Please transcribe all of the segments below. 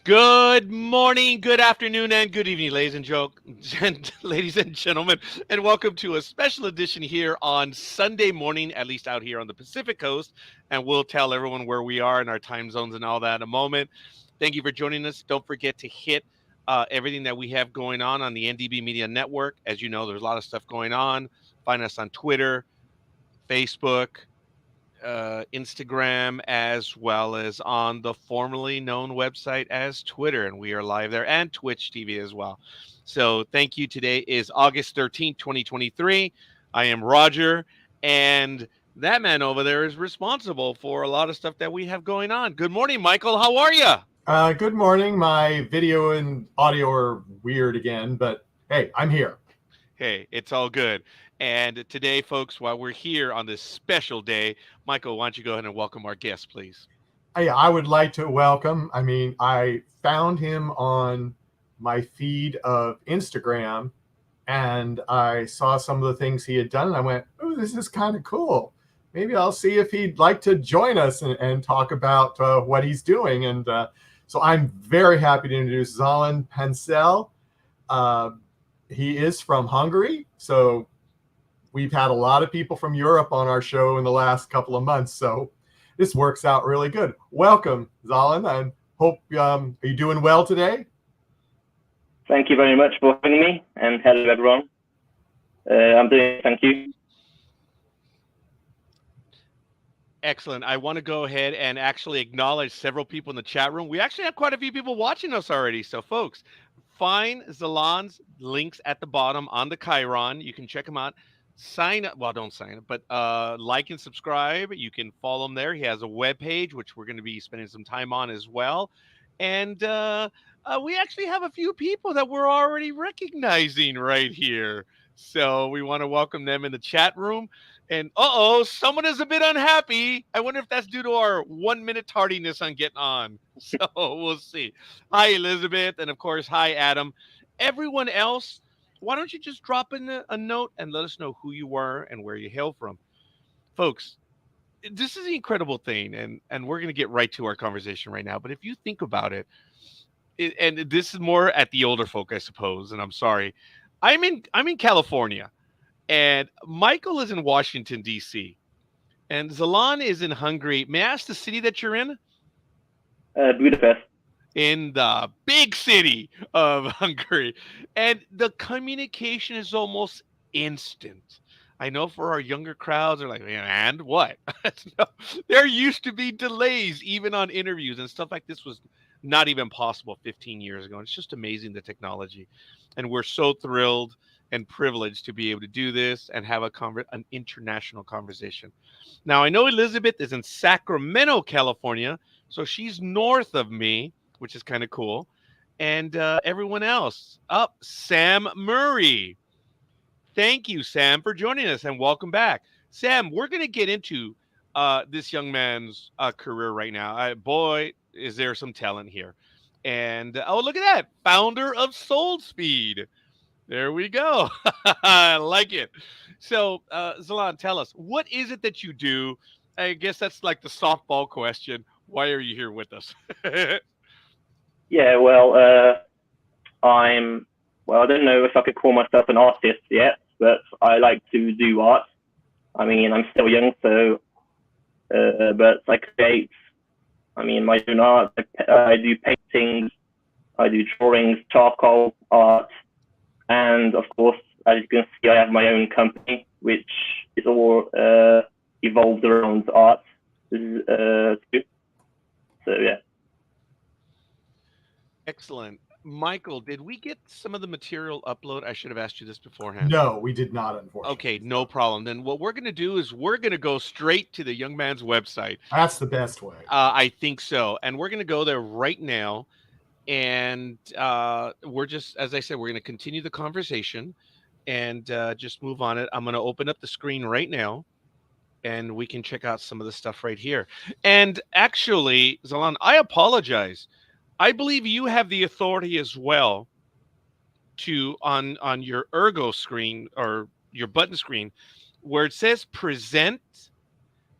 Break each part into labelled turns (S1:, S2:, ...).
S1: Good morning, good afternoon, and good evening, ladies and gentlemen, and welcome to a special edition here on Sunday morning, at least out here on the Pacific Coast. And we'll tell everyone where we are and our time zones and all that in a moment. Thank you for joining us. Don't forget to hit everything that we have going on the NDB Media Network. As you know, there's a lot of stuff going on. Find us on Twitter, Facebook, Instagram, as well as on the formerly known website as Twitter. And we are live there, and Twitch TV as well. So thank you. Today is August 13th, 2023. I am Roger, and that man over there is responsible for a lot of stuff that we have going on. Good morning, Michael. How are you?
S2: Good morning. My video and audio are weird again, but hey, I'm here.
S1: Hey, it's all good. And today, folks, while we're here on this special day, Michael, why don't you go ahead and welcome our guest, please?
S2: I would like to welcome, I found him on my feed of Instagram, and I saw some of the things he had done, and I went, oh, this is kind of cool. Maybe I'll see if he'd like to join us and talk about what he's doing. And so I'm very happy to introduce Zalan Panczel. He is from Hungary, so we've had a lot of people from Europe on our show in the last couple of months, so this works out really good. Welcome, Zalan. I hope are you doing well today?
S3: Thank you very much for having me, and hello everyone. I'm doing. Thank you.
S1: Excellent. I want to go ahead and actually acknowledge several people in the chat room. We actually have quite a few people watching us already. So, folks, find Zalan's links at the bottom on the Chiron. You can check them out. Sign up. Well, don't sign up, but like and subscribe. You can follow him there. He has a webpage, which we're going to be spending some time on as well. And we actually have a few people that we're already recognizing right here. So we want to welcome them in the chat room. And someone is a bit unhappy. I wonder if that's due to our 1 minute tardiness on getting on. So we'll see. Hi, Elizabeth. And of course, hi, Adam. Everyone else, why don't you just drop in a note and let us know who you are and where you hail from? Folks, this is the incredible thing. And we're going to get right to our conversation right now. But if you think about it, and this is more at the older folk, I suppose, and I'm sorry. I'm in California. And Michael is in Washington, D.C. And Zalan is in Hungary. May I ask the city that you're in?
S3: Budapest.
S1: In the big city of Hungary. And the communication is almost instant. I know for our younger crowds, they're like, and what? No, there used to be delays even on interviews, and stuff like this was not even possible 15 years ago. It's just amazing, the technology. And we're so thrilled and privileged to be able to do this and have an international conversation. Now, I know Elizabeth is in Sacramento, California, so she's north of me, which is kind of cool. And everyone else, Sam Murray. Thank you, Sam, for joining us, and welcome back. Sam, we're going to get into this young man's career right now. Boy, is there some talent here. And, look at that, founder of Soul Speed. There we go. I like it. So, Zalan, tell us, what is it that you do? I guess that's like the softball question. Why are you here with us?
S3: Yeah, well, I don't know if I could call myself an artist yet, but I like to do art. I mean, I'm still young, so, but I create, my own art. I do paintings, I do drawings, charcoal art. And of course, as you can see, I have my own company, which is all evolved around art too. So yeah.
S1: Excellent. Michael, did we get some of the material upload? I should have asked you this beforehand.
S2: No, we did not, unfortunately.
S1: Okay, no problem. Then what we're going to do is we're going to go straight to the young man's website.
S2: That's the best way.
S1: I think so. And we're going to go there right now. And we're just, as I said, we're going to continue the conversation and just move on it. I'm going to open up the screen right now, and we can check out some of the stuff right here. And actually, Zalan, I apologize. I believe you have the authority as well to, on your Ergo screen or your button screen, where it says present,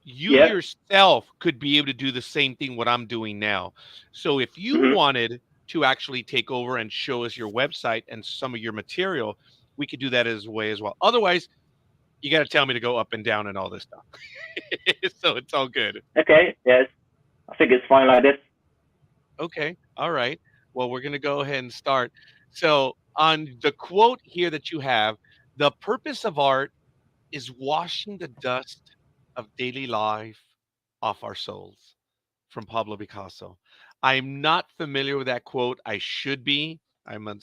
S1: you yourself could be able to do the same thing what I'm doing now. So if you wanted to actually take over and show us your website and some of your material, we could do that as way as well. Otherwise, you got to tell me to go up and down and all this stuff. So it's all good.
S3: Okay, yes, I think it's fine like this.
S1: Okay. All right. Well, we're going to go ahead and start. So, on the quote here that you have, the purpose of art is washing the dust of daily life off our souls, from Pablo Picasso. I'm not familiar with that quote. I should be. I'm a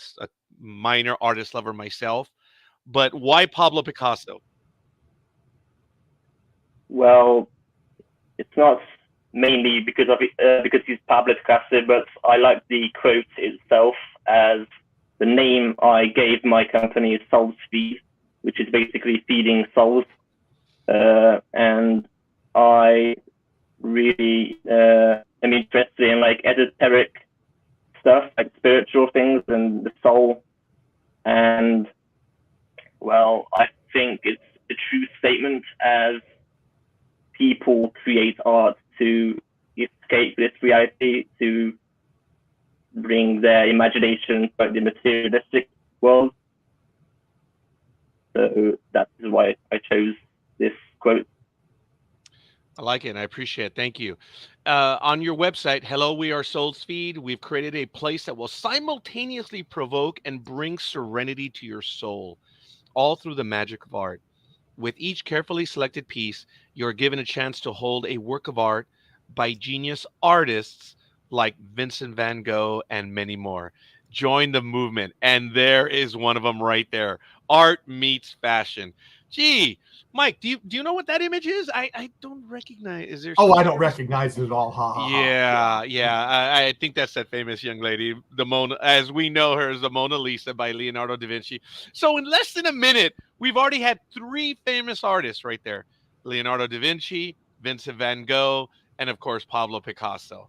S1: minor artist lover myself. But why Pablo Picasso?
S3: Well, it's not mainly because of because he's Pablo Picasso, but I like the quote itself, as the name I gave my company is Souls Feed, which is basically feeding souls, and I really am interested in like esoteric stuff, like spiritual things and the soul, and well, I think it's a true statement, as people create art to escape this reality, to bring their imagination back the materialistic world. So that is why I chose this quote.
S1: I like it and I appreciate it. Thank you. On your website, Hello, We Are Souls Feed, we've created a place that will simultaneously provoke and bring serenity to your soul, all through the magic of art. With each carefully selected piece, you're given a chance to hold a work of art by genius artists like Vincent van Gogh and many more. Join the movement. And there is one of them right there. Art meets fashion. Gee, Mike, do you know what that image is? I don't recognize. Is there
S2: Oh, I
S1: some?
S2: don't recognize it at all. Ha ha ha.
S1: Yeah, yeah. I think that's that famous young lady, the Mona, as we know her as the Mona Lisa by Leonardo da Vinci. So in less than a minute, we've already had three famous artists right there: Leonardo da Vinci, Vincent van Gogh, and of course Pablo Picasso.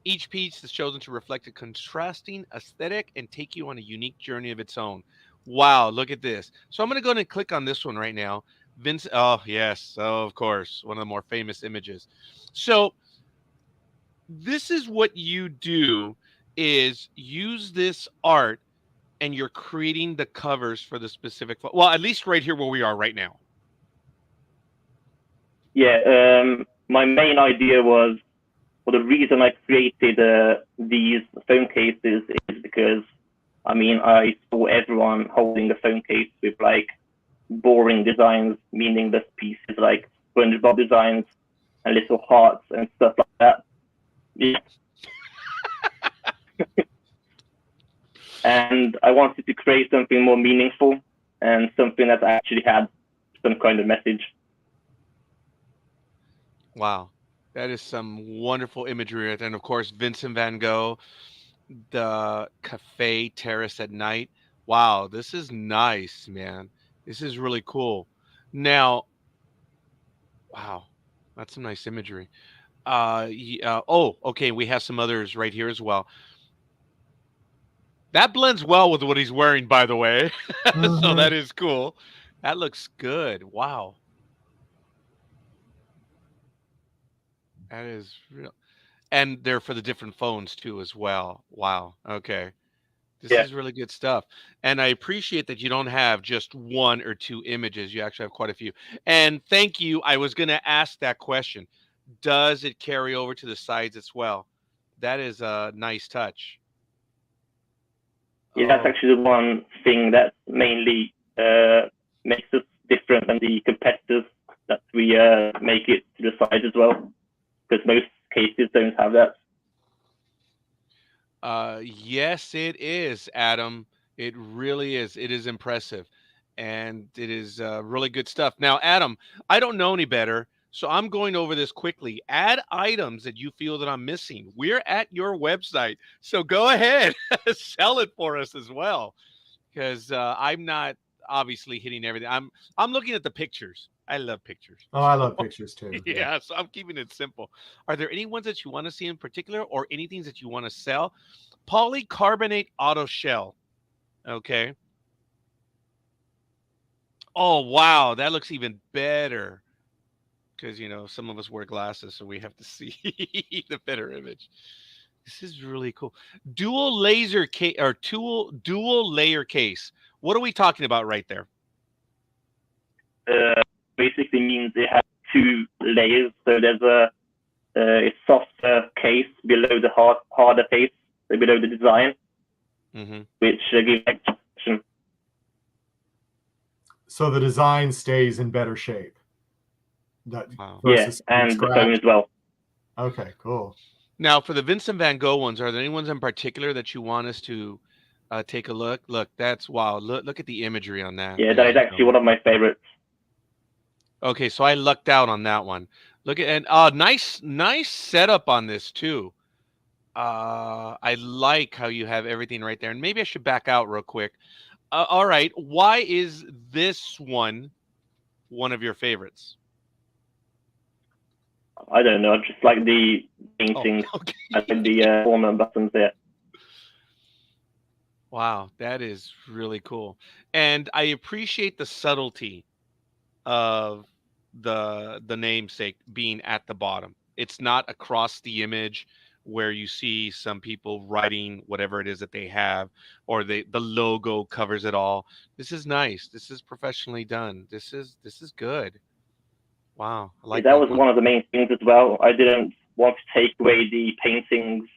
S1: Each piece is chosen to reflect a contrasting aesthetic and take you on a unique journey of its own. Wow, look at this. So I'm going to go ahead and click on this one right now. Vince, oh yes, oh, of course, one of the more famous images. So this is what you do, is use this art and you're creating the covers for the specific well, at least right here where we are right now.
S3: Yeah, my main idea was, well, the reason I created these phone cases is because, I mean, I saw everyone holding a phone case with like boring designs, meaningless pieces like SpongeBob designs and little hearts and stuff like that. Yeah. And I wanted to create something more meaningful and something that actually had some kind of message.
S1: Wow, that is some wonderful imagery right there. And of course Vincent van Gogh, the cafe terrace at night. Wow, this is nice, man. This is really cool. Now, wow, that's some nice imagery. Oh, okay, we have some others right here as well. That blends well with what he's wearing, by the way. So
S2: Mm-hmm.
S1: that is cool. That looks good. Wow. That is real. And they're for the different phones too as well. Wow. Okay. This
S3: Yeah,
S1: is really good stuff. And I appreciate that you don't have just one or two images. You actually have quite a few. And thank you. I was going to ask that question. Does it carry over to the sides as well? That is a nice touch.
S3: yeah, that's
S1: Oh,
S3: actually the one thing that mainly makes us different than the competitors, that we make it to the side as well, because most cases don't have that.
S1: yes, it is, Adam. It really is. It is impressive, and it is really good stuff. Now, Adam, I don't know any better, so I'm going over this quickly. Add items that you feel that I'm missing. We're at your website, so go ahead, sell it for us as well, because I'm not obviously hitting everything. I'm looking at the pictures. I love pictures.
S2: Oh, I love pictures too. Yeah.
S1: Yeah, so I'm keeping it simple. Are there any ones that you want to see in particular, or anything that you want to sell? Polycarbonate auto shell. Okay. Oh wow, that looks even better. Because some of us wear glasses, so we have to see the better image. This is really cool. Dual laser case or dual layer case. What are we talking about right there?
S3: Basically means it has two layers. So there's a softer case below the harder case, so below the design, which gives extra protection.
S2: So the design stays in better shape.
S1: Wow.
S3: Yeah, and the phone as well.
S2: Okay, cool.
S1: Now, for the Vincent van Gogh ones, are there any ones in particular that you want us to take a look? Look, that's wow. Look at the imagery on that.
S3: Yeah, that is actually one of my favorites.
S1: Okay, so I lucked out on that one. Look at and nice setup on this too. I like how you have everything right there. And maybe I should back out real quick. All right, why is this one of your favorites?
S3: I don't know. I just like the painting.
S1: Oh, okay.
S3: I like the ornament buttons there.
S1: Wow, that is really cool. And I appreciate the subtlety of the namesake being at the bottom. It's not across the image where you see some people writing whatever it is that they have, or the logo covers it all. This is nice. This is professionally done. This is good. Wow, I like
S3: that was one of the main things as well. I didn't want to take away the painting's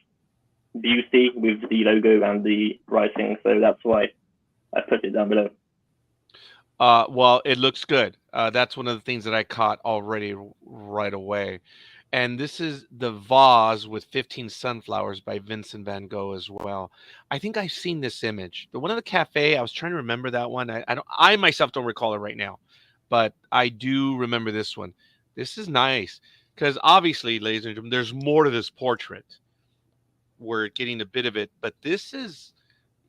S3: beauty with the logo and the writing, so that's why I put it down below.
S1: Well, it looks good. That's one of the things that I caught already right away. And this is the vase with 15 sunflowers by Vincent van Gogh as well. I think I've seen this image. The one in the cafe, I was trying to remember that one. I myself don't recall it right now, but I do remember this one. This is nice because obviously, ladies and gentlemen, there's more to this portrait. We're getting a bit of it, but this is,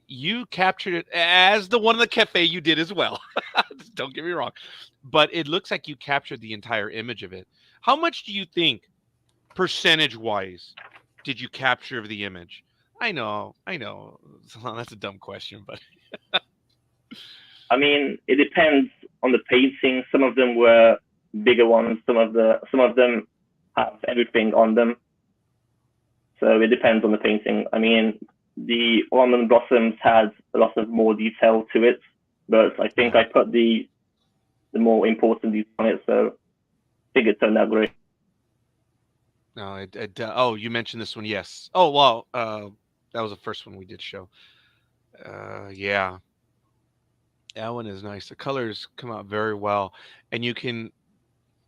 S1: you captured it as the one in the cafe you did as well. Don't get me wrong, but it looks like you captured the entire image of it. How much do you think, percentage wise, did you capture of the image? I know that's a dumb question, but
S3: I mean, it depends on the painting. Some of them were bigger ones. Some of them have everything on them. So it depends on the painting. I mean, the almond blossoms had a lot of more detail to it, but I think I put the more important detail on it, so I think it turned out great.
S1: No, oh, you mentioned this one, yes. Oh, well, that was the first one we did show. Yeah, that one is nice. The colors come out very well, and you can,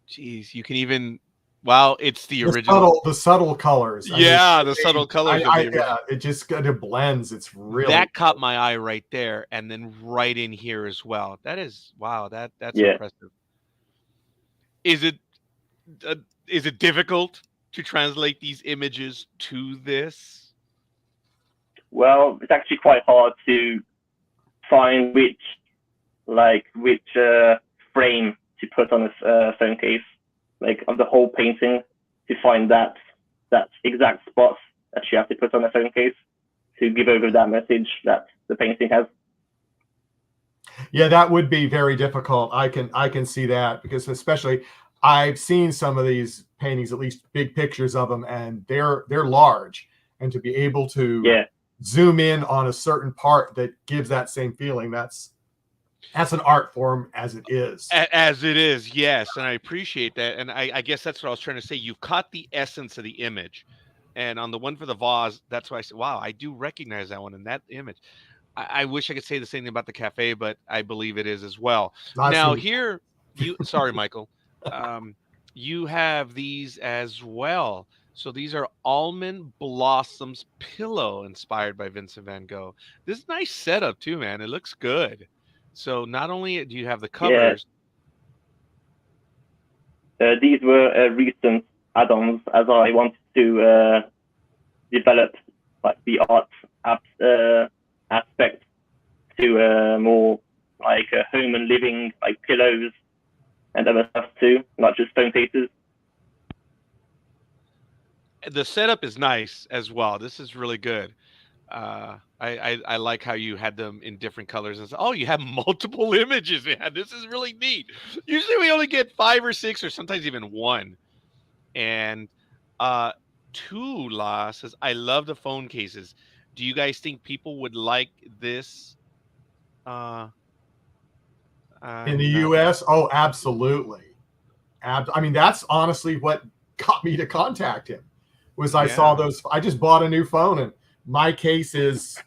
S1: geez, you can even, wow, it's the original.
S2: The subtle colors.
S1: Yeah, the subtle colors of the original.
S2: Yeah, it just kind of blends. It's really
S1: that caught my eye right there, and then right in here as well. That is, wow, that's impressive. Is it difficult to translate these images to this?
S3: Well, it's actually quite hard to find which frame to put on a phone case, like of the whole painting, to find that exact spot that you have to put on a phone case to give over that message that the painting has.
S2: Yeah, that would be very difficult. I can see that, because especially I've seen some of these paintings, at least big pictures of them, and they're large, and to be able to zoom in on a certain part that gives that same feeling, that's an art form as it is.
S1: As it is, yes, and I appreciate that, and I guess that's what I was trying to say. You've caught the essence of the image, and on the one for the vase, that's why I said, wow, I do recognize that one in that image. I wish I could say the same thing about the cafe, but I believe it is as well. Now here, sorry, Michael, you have these as well. So these are almond blossoms pillow inspired by Vincent van Gogh. This is a nice setup too, man. It looks good. So not only do you have the covers,
S3: these were recent add-ons, as I wanted to develop like the art aspect to more like home and living, like pillows and other stuff too, not just phone cases.
S1: The setup is nice as well. This is really good. I like how you had them in different colors. And oh, you have multiple images. Man, this is really neat. Usually we only get 5 or 6, or sometimes even 1. And Two La says, I love the phone cases. Do you guys think people would like this? Uh,
S2: In the
S1: I'm not.
S2: U.S., oh, absolutely. I mean, that's honestly what got me to contact him. Was I saw
S1: Yeah.
S2: those? I just bought a new phone, and my case is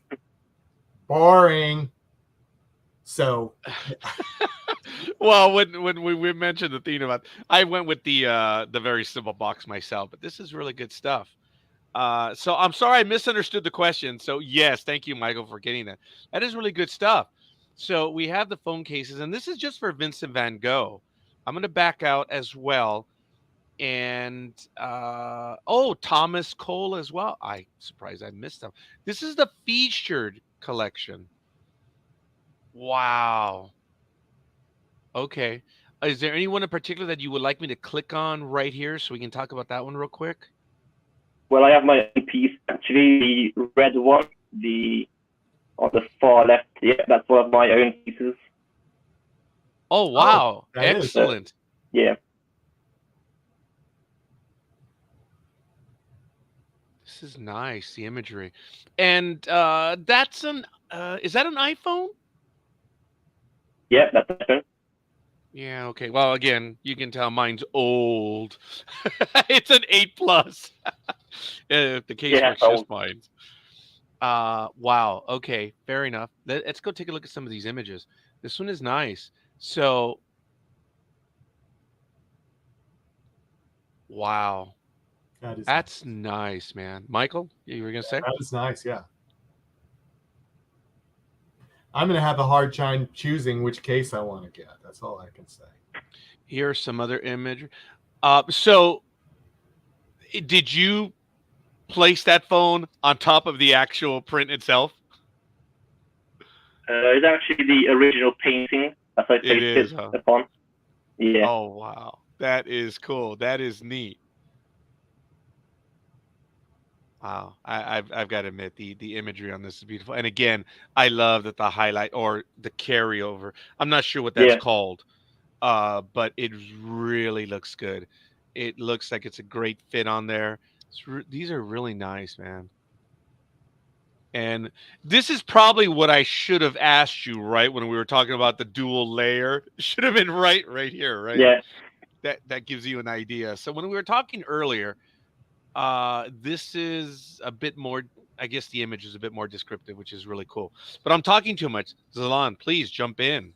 S2: boring. So
S1: Well, when we mentioned the thing about, I went with the very simple box myself, but this is really good stuff. So I'm sorry I misunderstood the question. So yes, thank you, Michael, for getting that. That is really good stuff. So we have the phone cases, and this is just for Vincent Van Gogh. I'm going to back out as well, and oh, Thomas Cole as well. I surprised I missed them. This is the featured collection. Wow. Okay. Is there anyone in particular that you would like me to click on right here so we can talk about that one real quick?
S3: Well, I have my own piece actually, the red one, the on the far left. Yeah, that's one of my own pieces.
S1: Oh,
S2: oh,
S1: wow.
S2: that is
S1: Excellent.
S3: Yeah.
S1: This is nice, the imagery. And that's an is that an iPhone?
S3: Yeah, that's it.
S1: Yeah, okay. Well, again, you can tell mine's old. It's an 8 plus. If the case
S3: Yeah,
S1: works just
S3: so
S1: fine. Wow. Okay, fair enough. Let's go take a look at some of these images. This one is nice. So, wow.
S2: that is
S1: That's nice, man. Michael, you were gonna say?
S2: that is nice. Yeah, I'm gonna have a hard time choosing which case I want to get. That's all I can say.
S1: Here's some other image. So did you place that phone on top of the actual print itself?
S3: it's actually the original painting that I
S1: It
S3: placed
S1: is,
S3: it
S1: huh?
S3: upon. Yeah.
S1: Oh wow, that is cool. That is neat. Wow, I've got to admit the imagery on this is beautiful. And again, I love that the highlight or the carryover. I'm not sure what that's
S3: Yeah.
S1: called, but it really looks good. It looks like it's a great fit on there. These are really nice, man. And this is probably what I should have asked you, right, when we were talking about the dual layer. Should have been right here, right?
S3: Yeah.
S1: That gives you an idea. So when we were talking earlier, this is a bit more, I guess the image is a bit more descriptive, which is really cool. But I'm talking too much. Zalan, please jump in.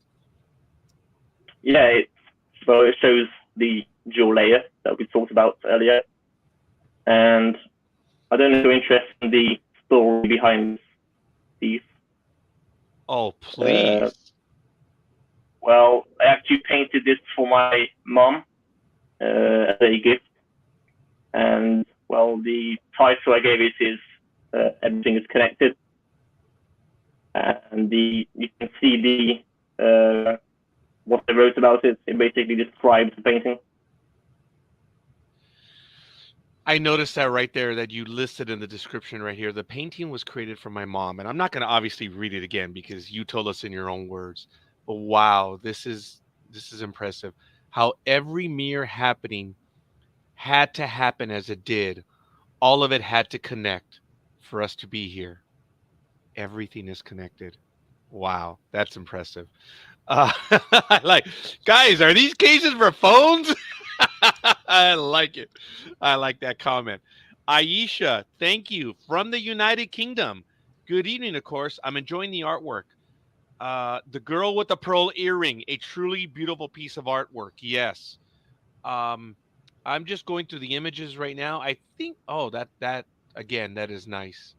S3: Yeah. It shows the dual layer that we talked about earlier, and I don't know if you're interested in the story behind these.
S1: Oh,
S3: Uh,
S1: please.
S3: well, I actually painted this for my mom as a gift, and well, the title I gave it is "Everything is Connected," and you can see the what I wrote about it. It basically describes the painting.
S1: I noticed that right there that you listed in the description right here. The painting was created for my mom, and I'm not going to obviously read it again because you told us in your own words. But wow, this is impressive. How every mere happening had to happen as it did. All of it had to connect for us to be here. Everything is connected. Wow, that's impressive. I like, guys, are these cases for phones? I like it. I like that comment. Aisha, thank you from the United Kingdom. Good evening, of course. I'm enjoying the artwork. The girl with the pearl earring, a truly beautiful piece of artwork. Yes. Um, I'm just going through the images right now. I think, oh, that again, that is nice.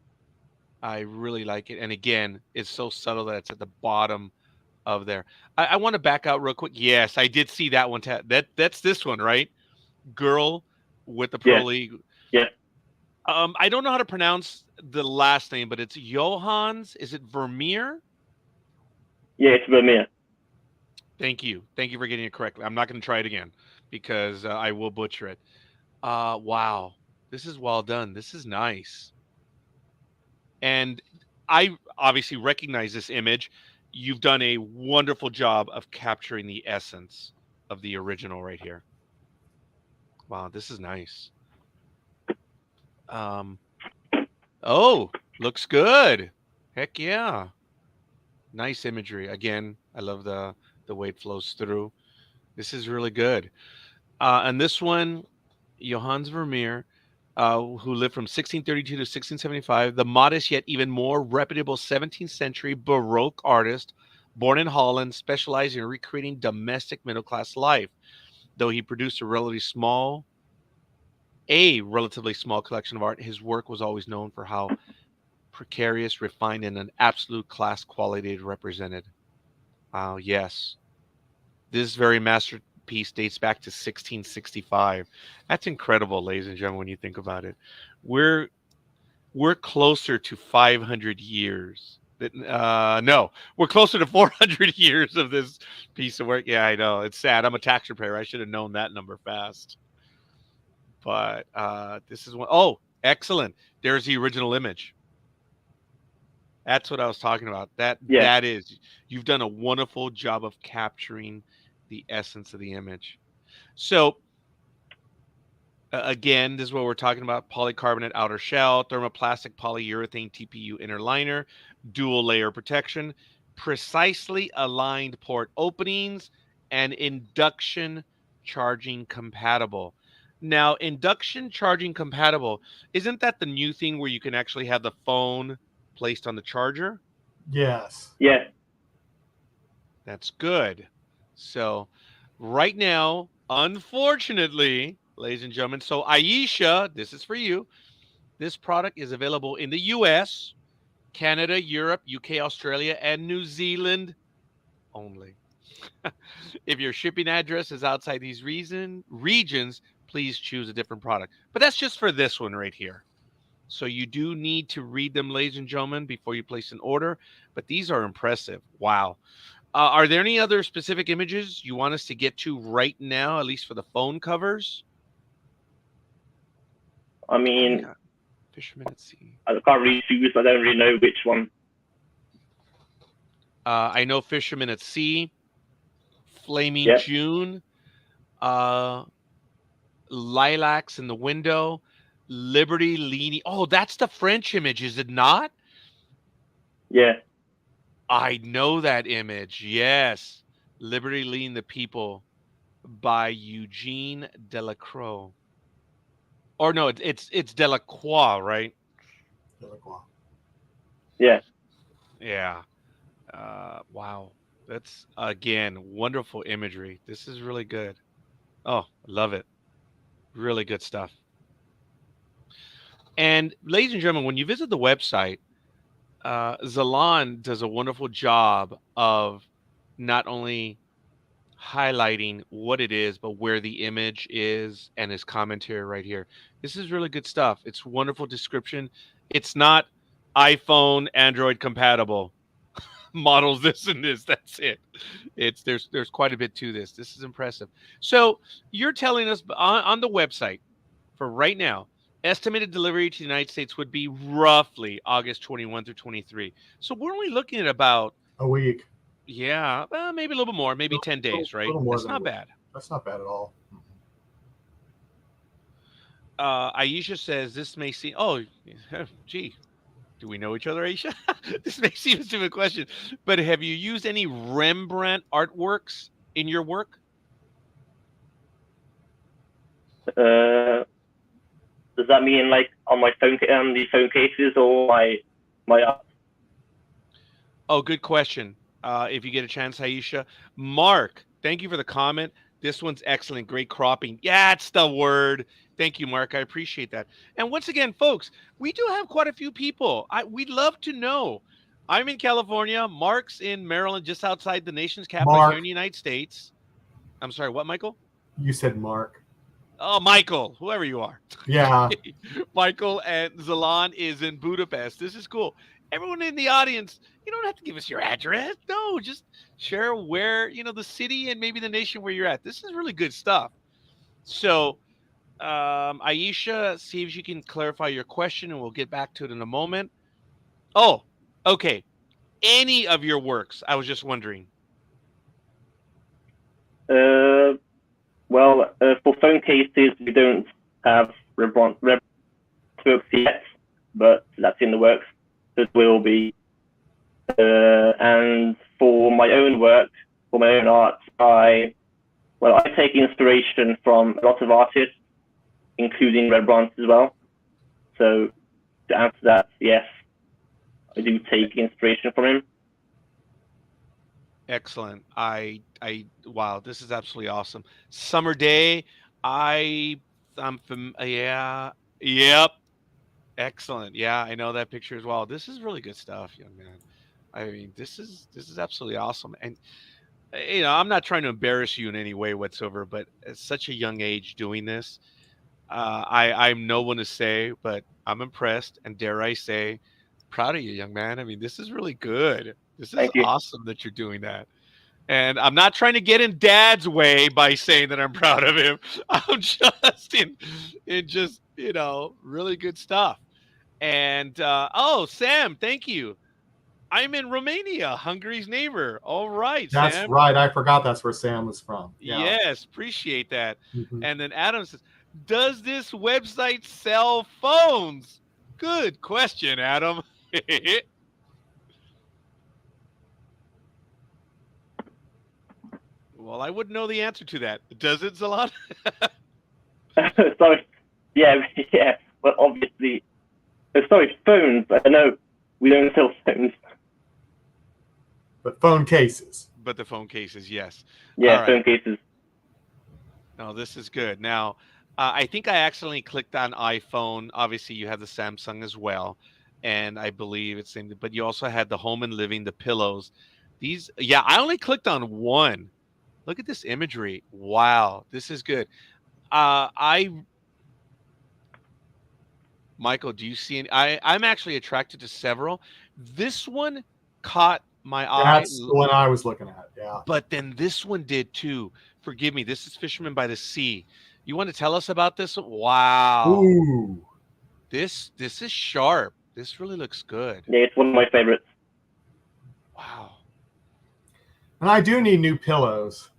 S1: I really like it. And again, it's so subtle that it's at the bottom of there. I want to back out real quick. Yes, I did see that one. That's this one, right? Girl with the
S3: Yeah.
S1: pearly.
S3: Yeah.
S1: I don't know how to pronounce the last name, but it's Johans. Is it Vermeer?
S3: Yeah. It's Vermeer.
S1: Thank you. Thank you for getting it correctly. I'm not going to try it again because I will butcher it. Wow. This is well done. This is nice. And I obviously recognize this image. You've done a wonderful job of capturing the essence of the original right here. Wow, this is nice. Um, oh, looks good. Heck yeah. Nice imagery. Again, I love the way it flows through. This is really good. And this one, Johannes Vermeer, who lived from 1632 to 1675, the modest yet even more reputable 17th century Baroque artist, born in Holland, specializing in recreating domestic middle class life. Though he produced relatively small collection of art, his work was always known for how precarious, refined, and an absolute class quality it represented. Yes, this very masterpiece dates back to 1665. That's incredible, ladies and gentlemen, when you think about it. We're we're closer to 500 years. No, we're closer to 400 years of this piece of work. Yeah, I know. It's sad. I'm a tax preparer. I should have known that number fast. But this is one. Oh, excellent. There's the original image. That's what I was talking about.
S3: Yeah.
S1: That is, you've done a wonderful job of capturing the essence of the image. So again, this is what we're talking about: polycarbonate outer shell, thermoplastic polyurethane TPU inner liner, dual layer protection, precisely aligned port openings, and induction charging compatible. Now, induction charging compatible, isn't that the new thing where you can actually have the phone placed on the charger?
S2: Yes.
S3: Yeah.
S1: That's good. So, right now, unfortunately, ladies and gentlemen, so Aisha, this is for you. This product is available in the US, Canada, Europe, UK, Australia, and New Zealand only. If your shipping address is outside these regions, please choose a different product. But that's just for this one right here. So you do need to read them, ladies and gentlemen, before you place an order. But these are impressive. Wow. Are there any other specific images you want us to get to right now, at least for the phone covers?
S3: I mean,
S1: Yeah. Fisherman at Sea.
S3: I can't really choose. I don't really know which one.
S1: I know Fisherman at Sea, Flaming
S3: Yeah.
S1: June, uh, Lilacs in the Window, Liberty Leaning. Oh, that's the French image, is it not?
S3: Yeah.
S1: I know that image. Yes. Liberty Leading the People by Eugene Delacroix. Or no, it's Delacroix, right?
S3: Yeah.
S1: Yeah. Wow. That's again wonderful imagery. This is really good. Oh, love it. Really good stuff. And ladies and gentlemen, when you visit the website, Zalan does a wonderful job of not only highlighting what it is, but where the image is and his commentary right here. This is really good stuff. It's wonderful description. It's not iPhone, Android compatible. Models this and this. That's it. It's there's quite a bit to this. This is impressive. So you're telling us on the website for right now, estimated delivery to the United States would be roughly August 21 through 23. So we're only looking at about
S2: A week.
S1: yeah, maybe a little bit more, maybe 10 days,
S2: A
S1: right?
S2: little more
S1: That's
S2: than a
S1: not
S2: week.
S1: bad.
S2: That's not bad at all.
S1: Aisha says this may seem. Oh, gee, do we know each other, Aisha? This may seem a stupid question, but have you used any Rembrandt artworks in your work?
S3: Does that mean like on my phone, the phone cases, or my
S1: Oh, good question. If you get a chance, Aisha. Mark, thank you for the comment. This one's excellent. Great cropping. Yeah, it's the word. Thank you, Mark. I appreciate that. And once again, folks, we do have quite a few people. We'd love to know. I'm in California. Mark's in Maryland, just outside the nation's capital here in
S2: Mark,
S1: the United States. I'm sorry, what, Michael?
S2: you said Mark.
S1: Oh, Michael, whoever you are.
S2: Yeah.
S1: Michael and Zalan is in Budapest. This is cool. Everyone in the audience, you don't have to give us your address. No, just share where, the city and maybe the nation where you're at. This is really good stuff. So, Aisha, see if you can clarify your question and we'll get back to it in a moment. Oh, okay. Any of your works, I was just wondering.
S3: well, for phone cases, we don't have Rembrandt artworks yet, but that's in the works. It will be. And for my own work, for my own art, I take inspiration from a lot of artists, including Rembrandt as well. So to answer that, yes, I do take inspiration from him.
S1: Excellent. Wow, this is absolutely awesome. Summer day. Yeah. Yep. Excellent. Yeah, I know that picture as well. This is really good stuff, young man. I mean, this is absolutely awesome. And I'm not trying to embarrass you in any way whatsoever, but at such a young age doing this, I'm no one to say, but I'm impressed, and dare I say, proud of you, young man. I mean, this is really good. This is
S3: Thank you.
S1: awesome that you're doing that. And I'm not trying to get in Dad's way by saying that I'm proud of him. I'm just in just really good stuff. And oh, Sam, thank you. I'm in Romania, Hungary's neighbor. All right,
S2: That's
S1: Sam.
S2: right. I forgot that's where Sam was from. Yeah.
S1: Yes, appreciate that.
S2: Mhm.
S1: And then Adam says, "Does this website sell phones?" Good question, Adam. Well, I wouldn't know the answer to that. Does it, Zalan?
S3: Sorry. Yeah. Well, obviously, sorry, phones. I know we don't sell phones.
S2: But phone cases.
S1: But the phone cases, yes.
S3: Yeah,
S1: All right.
S3: phone cases.
S1: No, this is good. Now, I think I accidentally clicked on iPhone. Obviously, you have the Samsung as well, and I believe it's in. But you also had the home and living, the pillows. These, yeah, I only clicked on one. Look at this imagery. Wow, this is good. Michael, do you see any? I'm actually attracted to several. This one caught my eye.
S2: That's the one I was looking at. Yeah.
S1: But then this one did too. Forgive me. This is Fisherman by the Sea. You want to tell us about this one? Wow.
S2: Ooh.
S1: This is sharp. This really looks good.
S3: Yeah, it's one of my favorites.
S1: Wow.
S2: And I do need new pillows.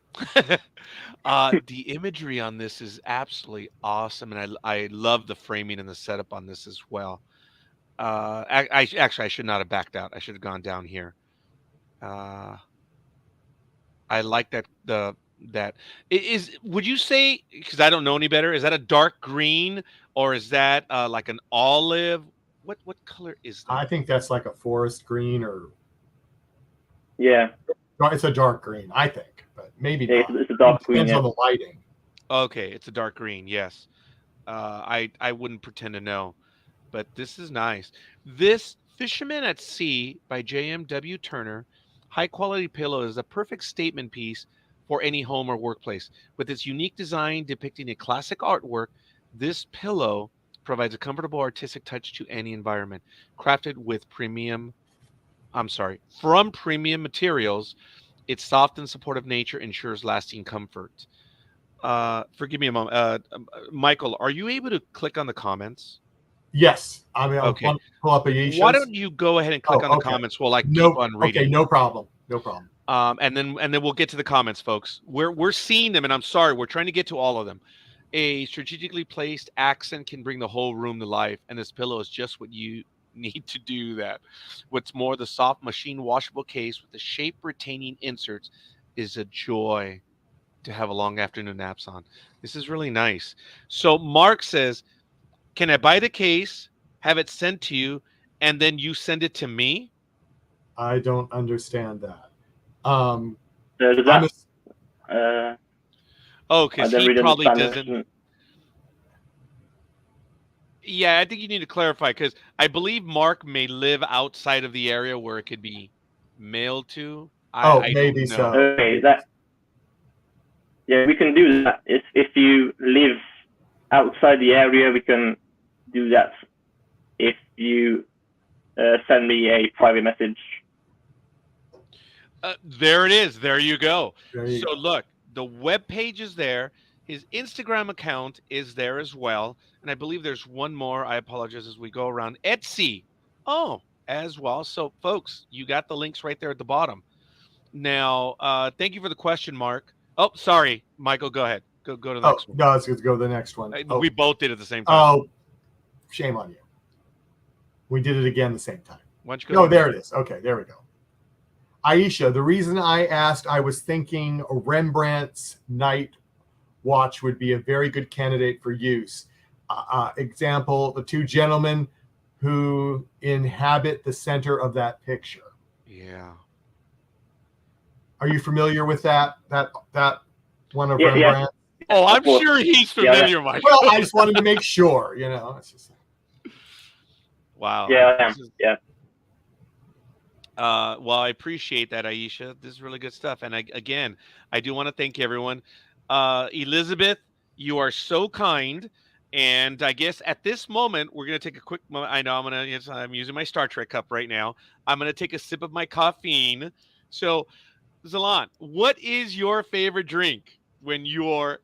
S1: The imagery on this is absolutely awesome, and I love the framing and the setup on this as well. Actually, I should not have backed out. I should have gone down here. I like that is. Would you say, because I don't know any better, is that a dark green or is that like an olive? What color is that?
S2: I think that's like a forest green or
S3: Yeah.
S2: it's a dark green, I think, but maybe
S3: Yeah,
S2: not.
S3: it's a dark
S2: It
S3: green.
S2: depends
S3: Yeah.
S2: on the lighting.
S1: Okay, it's a dark green. Yes. I wouldn't pretend to know, but this is nice. This Fisherman at Sea by J.M.W. Turner, high quality pillow is a perfect statement piece for any home or workplace. With its unique design depicting a classic artwork, this pillow provides a comfortable artistic touch to any environment. Crafted with from premium materials, its soft and supportive nature ensures lasting comfort. Forgive me a moment. Michael, are you able to click on the comments?
S2: Yes. I mean, I'll
S1: Okay.
S2: pull up a
S1: Why don't you go ahead and click on the
S2: okay.
S1: comments while I keep
S2: No,
S1: on reading?
S2: okay, no problem. No problem.
S1: And then we'll get to the comments, folks. We're seeing them, and I'm sorry, we're trying to get to all of them. A strategically placed accent can bring the whole room to life, and this pillow is just what you need to do that. What's more, the soft machine washable case with the shape retaining inserts is a joy to have a long afternoon naps on. This is really nice. So Mark says, can I buy the case, have it sent to you, and then you send it to me?
S2: I don't understand that.
S3: So does that?
S1: Oh, because
S3: I don't
S1: he
S3: really
S1: probably
S3: understand.
S1: doesn't. Yeah, I think you need to clarify because I believe Mark may live outside of the area where it could be mailed to. I
S2: maybe
S1: don't know.
S2: so.
S3: Okay, yeah, we can do that. If you live outside the area, we can do that. If you send me a private message.
S1: There it is. There you go.
S2: There you
S1: So
S2: go.
S1: look, the web page is there. His Instagram account is there as well. And I believe there's one more. I apologize as we go around. Etsy. Oh, as well. So folks, you got the links right there at the bottom. Now, thank you for the question, Mark. Oh, sorry, Michael, go ahead. Go to the next one.
S2: No, let's go to the next one.
S1: We both did at the same time.
S2: Oh, shame on you. We did it again the same time.
S1: Why don't you
S2: No, there it is. Okay, there we go. Aisha, the reason I asked, I was thinking Rembrandt's night watch would be a very good candidate for use. Example, the two gentlemen who inhabit the center of that picture.
S1: Yeah.
S2: Are you familiar with that one of
S3: Yeah, yeah.
S2: Rembrandt?
S1: Oh, I'm
S3: Well,
S1: sure he's
S3: yeah,
S1: familiar, Michael.
S2: Well, I just wanted to make sure, you know. It's just...
S1: Wow.
S3: Yeah, I am. Yeah.
S1: Well, I appreciate that, Aisha. This is really good stuff. And again, I do want to thank everyone. Elizabeth, you are so kind. And I guess at this moment, we're going to take a quick moment. I know I'm using my Star Trek cup right now. I'm going to take a sip of my caffeine. So, Zalan, what is your favorite drink when you're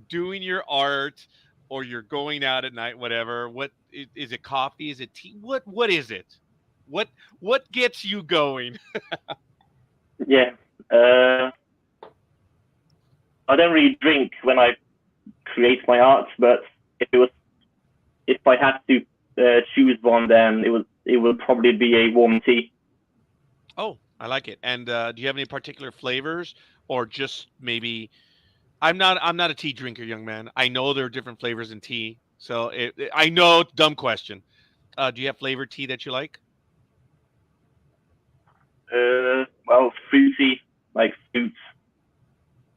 S1: doing your art or you're going out at night, whatever? What is it? Coffee? Is it tea? What is it? What what gets you going?
S3: Yeah. I don't really drink when I create my art, but if I had to choose one, then it would probably be a warm tea.
S1: Oh, I like it. And do you have any particular flavors, or just maybe? I'm not a tea drinker, young man. I know there are different flavors in tea, so I know, dumb question. Do you have flavored tea that you like?
S3: Well, fruity, like fruits.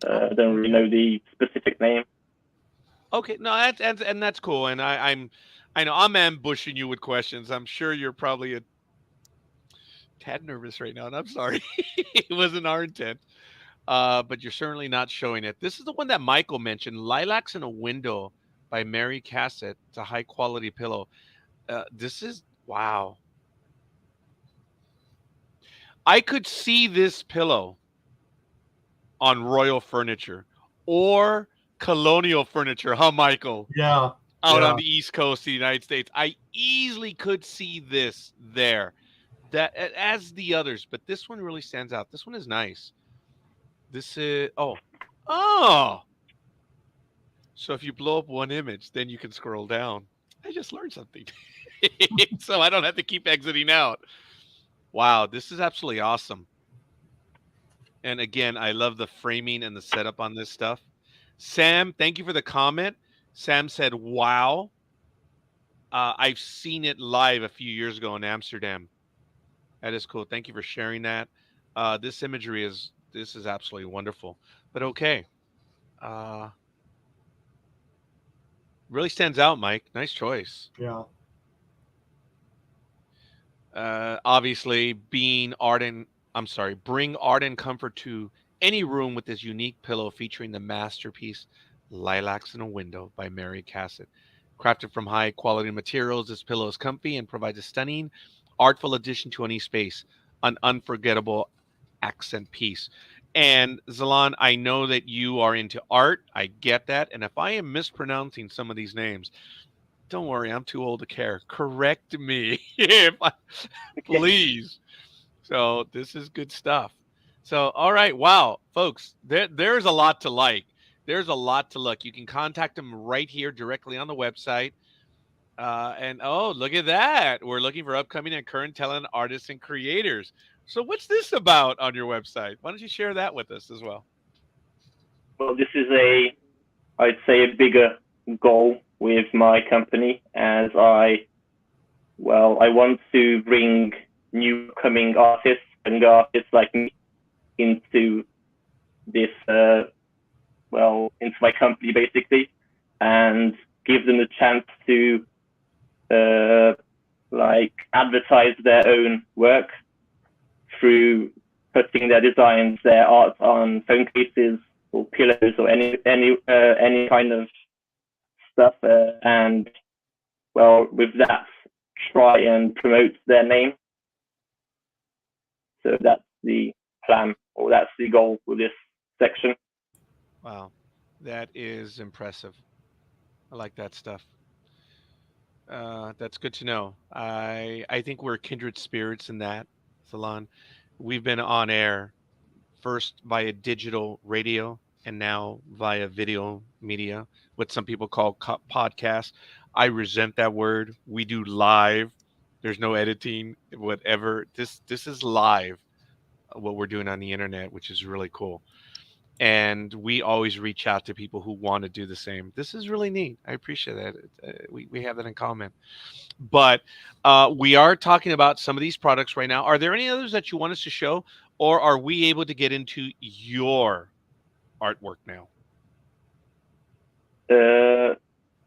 S1: Oh,
S3: I don't really know the specific name.
S1: okay. No, and that's cool. And I know I'm ambushing you with questions. I'm sure you're probably a tad nervous right now, and I'm sorry. It wasn't our intent. But you're certainly not showing it. This is the one that Michael mentioned, Lilacs in a Window by Mary Cassett. It's a high quality pillow. This is wow. I could see this pillow on Royal Furniture or Colonial Furniture, huh, Michael?
S2: Yeah,
S1: Out on
S2: yeah,
S1: the East Coast of the United States. I easily could see this there. That as the others, but this one really stands out. This one is nice. This is oh. So if you blow up one image, then you can scroll down. I just learned something. So I don't have to keep exiting out. Wow, this is absolutely awesome. And again, I love the framing and the setup on this stuff. Sam, thank you for the comment. Sam said, wow. I've seen it live a few years ago in Amsterdam. That is cool. Thank you for sharing that. This imagery this is absolutely wonderful. But okay. Uh, really stands out, Mike. Nice choice.
S2: yeah.
S1: Obviously, bring art and comfort to any room with this unique pillow featuring the masterpiece Lilacs in a Window by Mary Cassett. Crafted from high quality materials, this pillow is comfy and provides a stunning, artful addition to any space, an unforgettable accent piece. And Zalan, I know that you are into art. I get that. And if I am mispronouncing some of these names, don't worry, I'm too old to care. Correct me if I,
S3: Okay.
S1: please. So this is good stuff. So all right, wow, folks, there's a lot to like. There's a lot to look. You can contact them right here directly on the website. And oh, look at that. We're looking for upcoming and current talent artists and creators. So what's this about on your website? Why don't you share that with us as well?
S3: Well, this is I'd say, a bigger goal with my company, as I want to bring new coming artists and artists like me into this, into my company basically, and give them the chance to advertise their own work through putting their designs, their art on phone cases or pillows or any kind of stuff, and with that, try and promote their name. So that's the plan, or that's the goal with this section.
S1: Wow, that is impressive. I like that stuff. That's good to know. I think we're kindred spirits in that, Salon. We've been on air first via digital radio and now via video media, what some people call podcasts. I resent that word. We do live. There's no editing, whatever. This is live, what we're doing on the internet, which is really cool. And we always reach out to people who want to do the same. This is really neat. I appreciate that. We have that in common. But we are talking about some of these products right now. Are there any others that you want us to show, or are we able to get into your artwork now?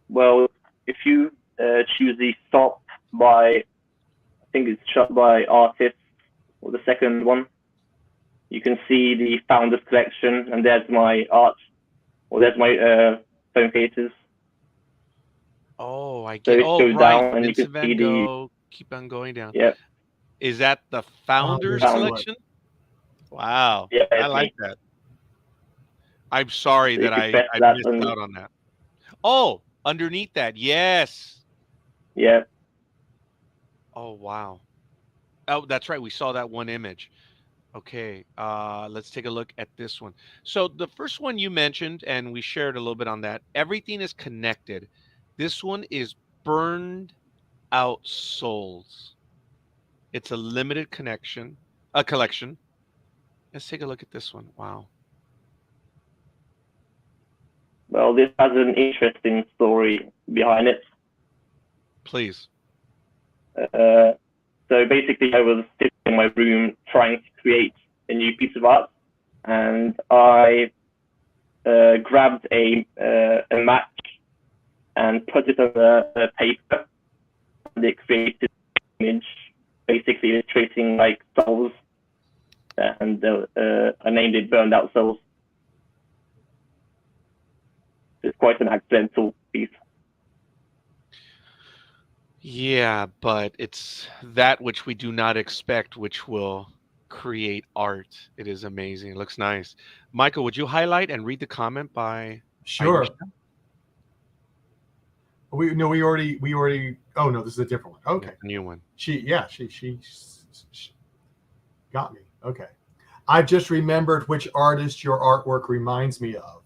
S3: Well, if you choose the stop by, I think it's shot by artists, or the second one, you can see the Founders Collection, and there's my art, or there's my phone cases.
S1: Oh, I
S3: So
S1: get.
S3: it
S1: Oh,
S3: goes
S1: right.
S3: down, and you
S1: Vincent
S3: can see
S1: Van
S3: the,
S1: Gogh. Keep on going down.
S3: yeah,
S1: Is that the Founders
S2: this
S3: Founders.
S2: one.
S1: Collection? Wow,
S3: yeah,
S1: I
S3: it's
S1: like
S3: me.
S1: that. I'm sorry
S3: So you
S1: that
S3: could press
S1: I
S3: that,
S1: missed
S3: and
S1: out on that. Oh, underneath that, yes.
S3: yeah,
S1: Oh, wow. Oh, that's right. We saw that one image. Okay, let's take a look at this one. So the first one you mentioned, and we shared a little bit on that. Everything is connected. This one is burned out souls. It's a limited connection, a collection. Let's take a look at this one. Wow.
S3: well, this has an interesting story behind it.
S1: Please.
S3: Uh, so basically, I was sitting in my room trying to create a new piece of art, and I grabbed a match and put it on a paper, and it created an image, basically illustrating like souls, and I named it "Burned Out Souls." It's quite an accidental piece.
S1: Yeah, but it's that which we do not expect, which will create art. It is amazing. It looks nice. Michael, would you highlight and read the comment by Aisha?
S2: Sure. We already. Oh no, this is a different one.
S1: Yeah,
S2: Okay.
S1: the new one.
S2: She got me. Okay. I've just remembered which artist your artwork reminds me of.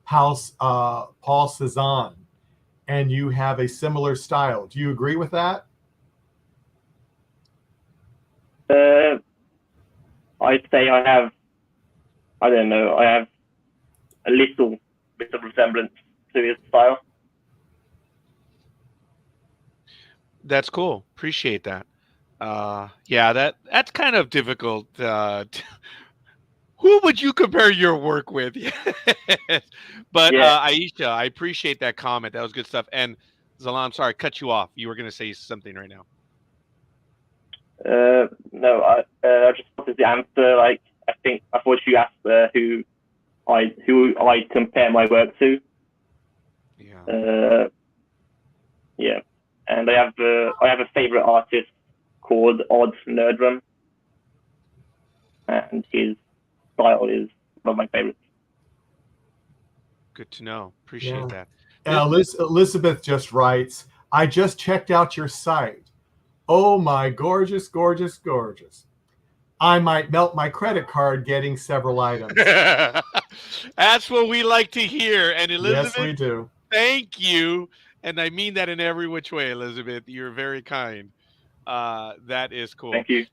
S2: Paul Cezanne, and you have a similar style. Do you agree with that?
S3: I'd say I have, I don't know, I have a little bit of resemblance to his style.
S1: That's cool. Appreciate that. Yeah, that's kind of difficult. Who would you compare your work with? Yes. But
S3: Yeah.
S1: Aisha, I appreciate that comment. That was good stuff. And Zalan, I'm sorry, I cut you off. You were going to say something right now.
S3: No, I just wanted to answer. Like, I thought you asked who I compare my work to.
S1: Yeah.
S3: Yeah, and I have a favorite artist called Odd Nerdrum, and his style is one of my favorites.
S1: Good to know. Appreciate
S2: Yeah.
S1: that.
S2: Elizabeth just writes, I just checked out your site. Oh my gorgeous, gorgeous, gorgeous. I might melt my credit card getting several items.
S1: That's what we like to hear. And Elizabeth,
S2: Yes, we do.
S1: thank you. And I mean that in every which way, Elizabeth. You're very kind. That is cool.
S3: Thank you.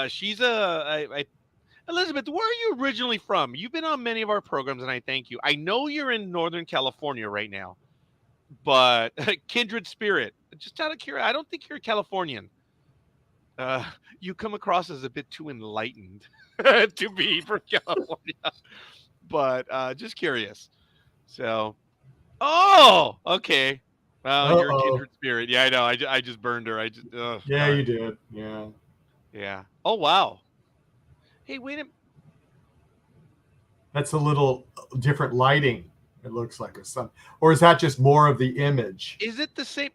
S1: She's Elizabeth, where are you originally from? You've been on many of our programs, and I thank you. I know you're in Northern California right now, but kindred spirit. Just out of curiosity, I don't think you're a Californian. You come across as a bit too enlightened to be from California, but just curious. So, oh, okay. Well, you're a kindred spirit. Yeah, I know. I just burned her.
S2: Yeah,
S1: darn.
S2: you did. Yeah.
S1: Yeah. Oh, wow. Hey, wait a minute.
S2: That's a little different lighting. It looks like a sun, or is that just more of the image?
S1: Is it the same?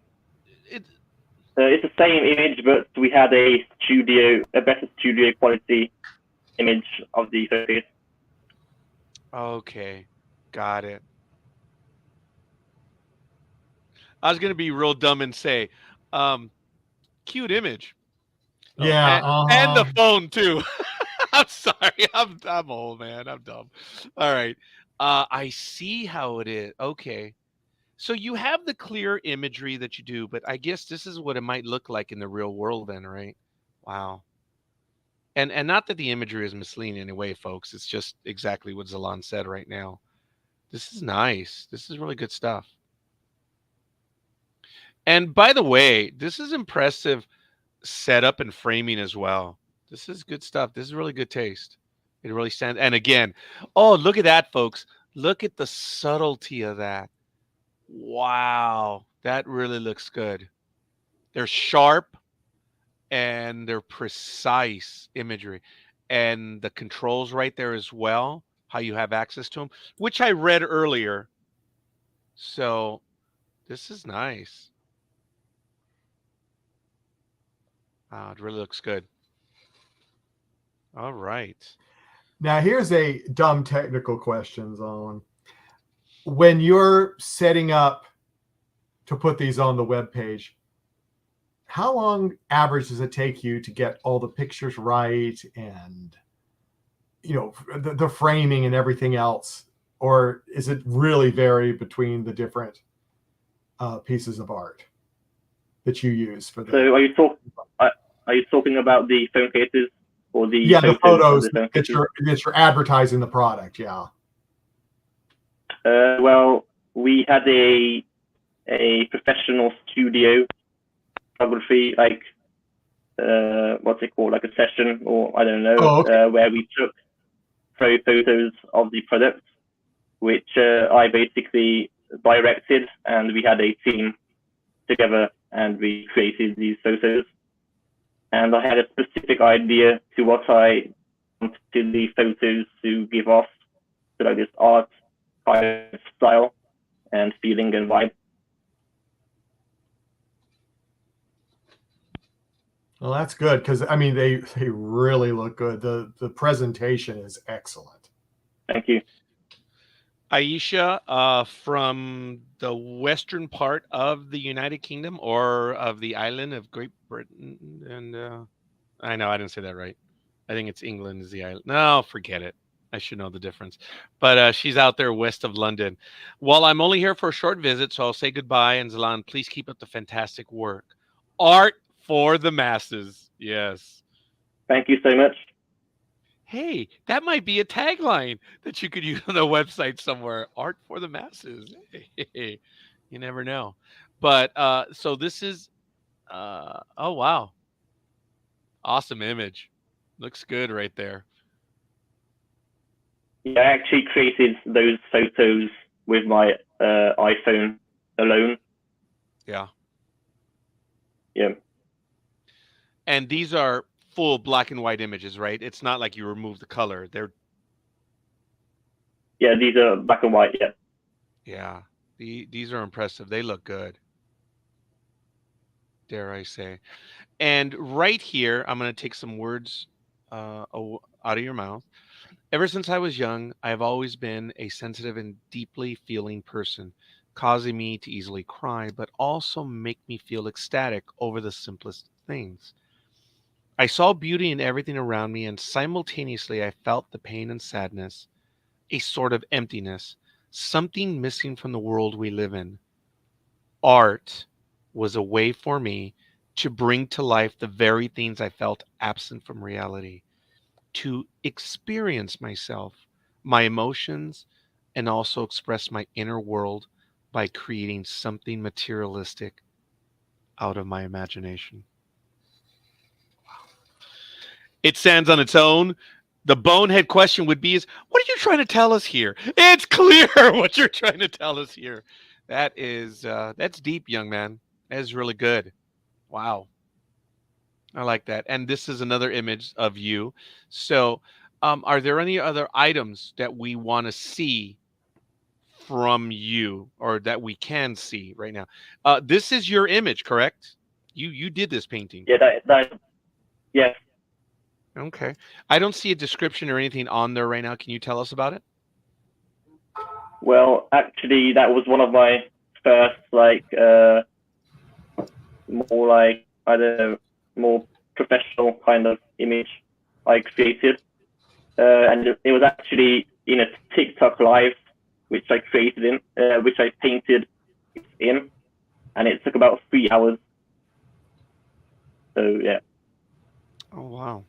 S3: It's the same image, but we had a better studio quality image of the photos.
S1: Okay, got it. I was gonna be real dumb and say, cute image. Oh,
S2: Yeah.
S1: and the phone too. I'm sorry. I'm old, man. I'm dumb. All right. I see how it is. Okay. So you have the clear imagery that you do, but I guess this is what it might look like in the real world then, right? Wow. And not that the imagery is misleading in any way, folks. It's just exactly what Zalan said right now. This is nice. This is really good stuff. And by the way, this is impressive setup and framing as well. This is good stuff. This is really good taste. It really stands. And again, oh, look at that, folks. Look at the subtlety of that. Wow, that really looks good. They're sharp and they're precise imagery. And the controls right there as well, how you have access to them, which I read earlier. So this is nice. Wow, it really looks good. All right.
S2: Now, here's a dumb technical question, Zone. When you're setting up to put these on the web page, how long average does it take you to get all the pictures right and the framing and everything else? Or is it really vary between the different pieces of art that you use for the?
S3: So are you talking about the phone cases or the
S2: the photos
S3: the
S2: that you're advertising the product? Yeah.
S3: Well, we had a professional studio photography, like what's it called, like a session, or I don't know,
S2: okay.
S3: where we took photos of the product, which I basically directed, and we had a team together, and we created these photos. And I had a specific idea to what I wanted the photos to give off, to like this art kind of style and feeling and vibe.
S2: Well, that's good, because I mean they really look good. The presentation is excellent.
S3: Thank you.
S1: Aisha, from the western part of the United Kingdom or of the island of Great Britain, and I know I didn't say that right. I think it's England is the island. No, forget it. I should know the difference. But she's out there west of London. Well, I'm only here for a short visit, so I'll say goodbye. And Zalan, please keep up the fantastic work. Art for the masses. Yes.
S3: Thank you so much.
S1: Hey, that might be a tagline that you could use on the website somewhere. Art for the masses. Hey, you never know. But so this is oh wow. Awesome image. Looks good right there.
S3: Yeah, I actually created those photos with my iPhone alone.
S1: Yeah.
S3: Yeah.
S1: And these are full black and white images, right? It's not like you remove the color.
S3: Yeah, these are black and white, yeah.
S1: Yeah. These are impressive. They look good. Dare I say. And right here, I'm going to take some words out of your mouth. Ever since I was young, I have always been a sensitive and deeply feeling person, causing me to easily cry, but also make me feel ecstatic over the simplest things. I saw beauty in everything around me, and simultaneously I felt the pain and sadness, a sort of emptiness, something missing from the world we live in. Art was a way for me to bring to life the very things I felt absent from reality, to experience myself, my emotions, and also express my inner world by creating something materialistic out of my imagination. It stands on its own. The bonehead question would be is, what are you trying to tell us here? It's clear what you're trying to tell us here. That's deep, young man. That is really good. Wow. I like that. And this is another image of you. So, are there any other items that we want to see from you or that we can see right now? This is your image, correct? You did this painting.
S3: Yeah, yes.
S1: Okay. I don't see a description or anything on there right now. Can you tell us about it?
S3: Well, actually, that was one of my first, more like, I don't know, more professional kind of image I created. And it was actually in a TikTok live, which I created which I painted in, and it took about 3 hours. So yeah.
S1: Oh wow.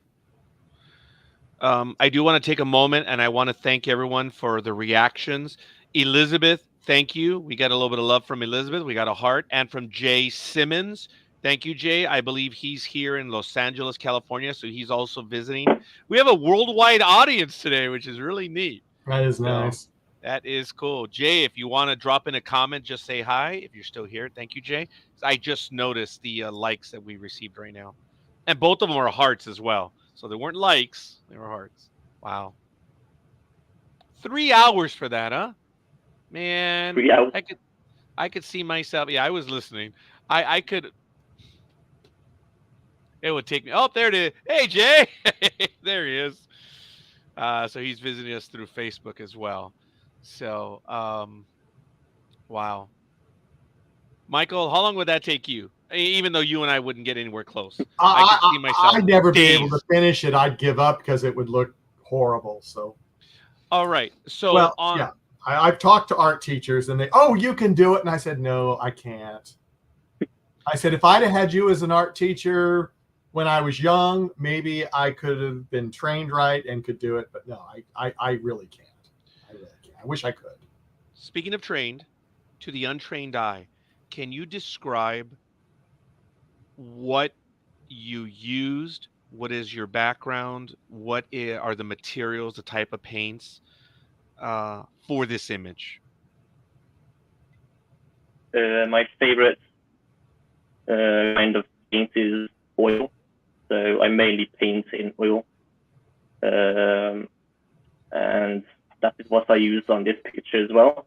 S1: I do want to take a moment and I want to thank everyone for the reactions. Elizabeth, thank you. We got a little bit of love from Elizabeth. We got a heart. And from Jay Simmons. Thank you, Jay. I believe he's here in Los Angeles, California. So he's also visiting. We have a worldwide audience today, which is really neat.
S2: That is
S1: So
S2: nice.
S1: that is cool. Jay, if you want to drop in a comment, just say hi if you're still here. Thank you, Jay. I just noticed the likes that we received right now. And both of them are hearts as well. So they weren't likes, they were hearts. Wow. 3 hours for that, huh? Man,
S3: 3 hours.
S1: I could see myself. Yeah, I was listening. I could it would take me. Oh, there it is. Hey Jay. There he is. So he's visiting us through Facebook as well. So wow. Michael, how long would that take you? Even though you and I wouldn't get anywhere close. I could see myself
S2: I'd never be able to
S1: days.
S2: finish it. I'd give up because it would look horrible. So,
S1: All right. So
S2: well,
S1: on
S2: yeah, I've talked to art teachers and they, oh, you can do it. And I said, no, I can't. I said, if I'd have had you as an art teacher when I was young, maybe I could have been trained right and could do it. But no, I really can't. I really can't. I wish I could.
S1: Speaking of trained, to the untrained eye, can you describe what you used? What is your background? Are the materials, the type of paints for this image?
S3: My favorite kind of paint is oil. So I mainly paint in oil. And that is what I used on this picture as well.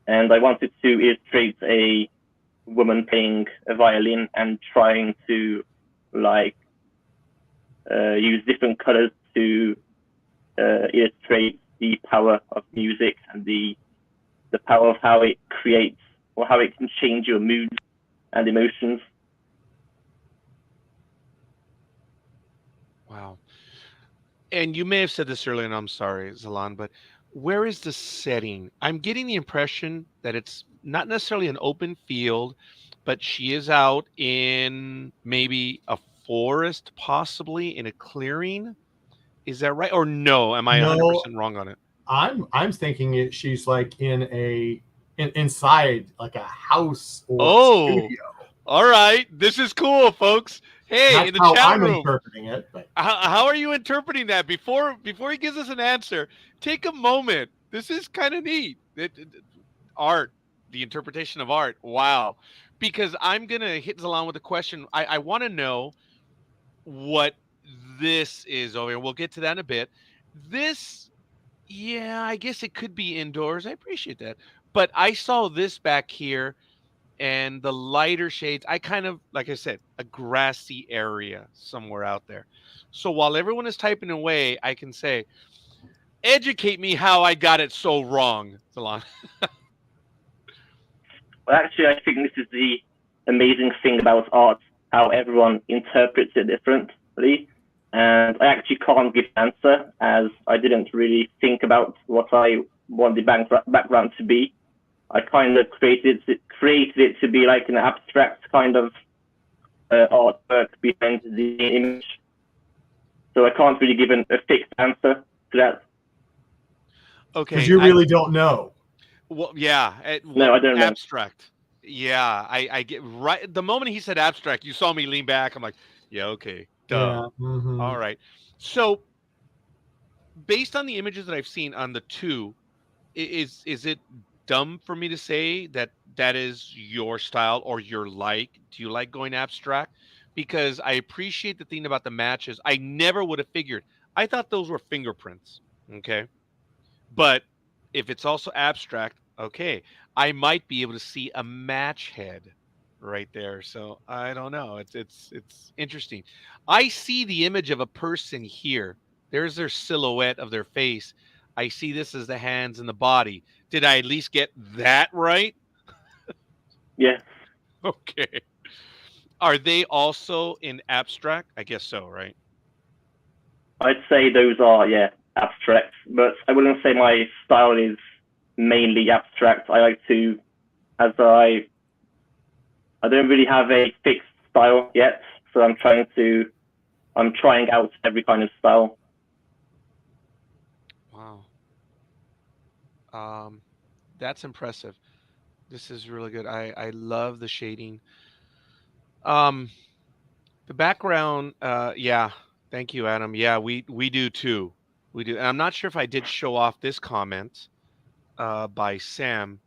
S3: And I wanted to illustrate a woman playing a violin and trying to use different colors to illustrate the power of music and the power of how it creates or how it can change your mood and emotions.
S1: Wow. And you may have said this earlier, and I'm sorry, Zalan, but where is the setting? I'm getting the impression that it's not necessarily an open field, but she is out in maybe a forest, possibly in a clearing. Is that right? Or no? Am I
S2: No,
S1: 100% wrong on it?
S2: I'm thinking she's like inside like a house or a
S1: Oh,
S2: studio.
S1: all right. This is cool, folks. Hey,
S2: That's
S1: in the
S2: how
S1: chat
S2: I'm
S1: room,
S2: interpreting it. But
S1: how are you interpreting that? Before he gives us an answer, take a moment. This is kind of neat. Art, the interpretation of art. Wow. Because I'm gonna hit Zalan with a question. I want to know what this is over here. We'll get to that in a bit. This, yeah, I guess it could be indoors. I appreciate that. But I saw this back here and the lighter shades. I kind of, like I said, a grassy area somewhere out there. So while everyone is typing away, I can say, educate me how I got it so wrong, Zalan.
S3: Well, actually, I think this is the amazing thing about art, how everyone interprets it differently. And I actually can't give an answer as I didn't really think about what I want the background to be. I kind of created it to be like an abstract kind of artwork behind the image. So I can't really give a fixed answer to that.
S1: Okay.
S2: because you really don't know.
S1: Well, yeah.
S3: No, I don't know.
S1: Abstract. Yeah, I get right. The moment he said abstract, you saw me lean back. I'm like, yeah, okay, duh.
S2: Yeah. Mm-hmm.
S1: All right. So, based on the images that I've seen on the two, is it dumb for me to say that that is your style or your like? Do you like going abstract? Because I appreciate the thing about the matches. I never would have figured. I thought those were fingerprints. Okay. But if it's also abstract, okay, I might be able to see a match head right there. So I don't know. It's interesting. I see the image of a person here. There's their silhouette of their face. I see this as the hands and the body. Did I at least get that right?
S3: Yeah.
S1: Okay. Are they also in abstract? I guess so, right?
S3: I'd say those are, yeah, abstract, but I wouldn't say my style is mainly abstract. I like to as I don't really have a fixed style yet, so I'm trying out every kind of style.
S1: Wow. That's impressive. This is really good. I love the shading. Um, the background, yeah. Thank you, Adam. Yeah, we do too. We do. And I'm not sure if I did show off this comment by Sam,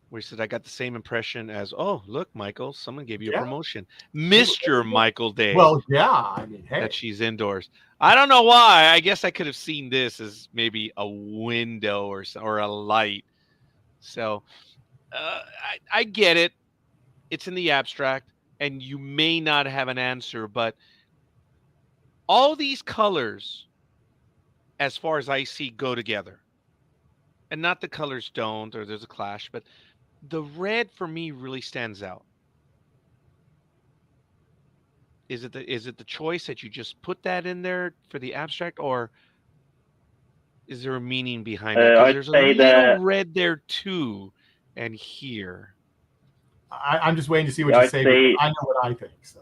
S1: where he said, I got the same impression as, oh, look, Michael, someone gave you a
S2: Yeah.
S1: promotion. Mr. Michael Day.
S2: Well, yeah. I mean, hey.
S1: That she's indoors. I don't know why. I guess I could have seen this as maybe a window or a light. So I get it. It's in the abstract, and you may not have an answer, but all these colors, as far as I see, go together. And not the colors don't, or there's a clash, but the red for me really stands out. Is it the choice that you just put that in there for the abstract, or is there a meaning behind that? Because there's a little red there too, and here.
S2: I'm just waiting to see what you say. I know what I think. So.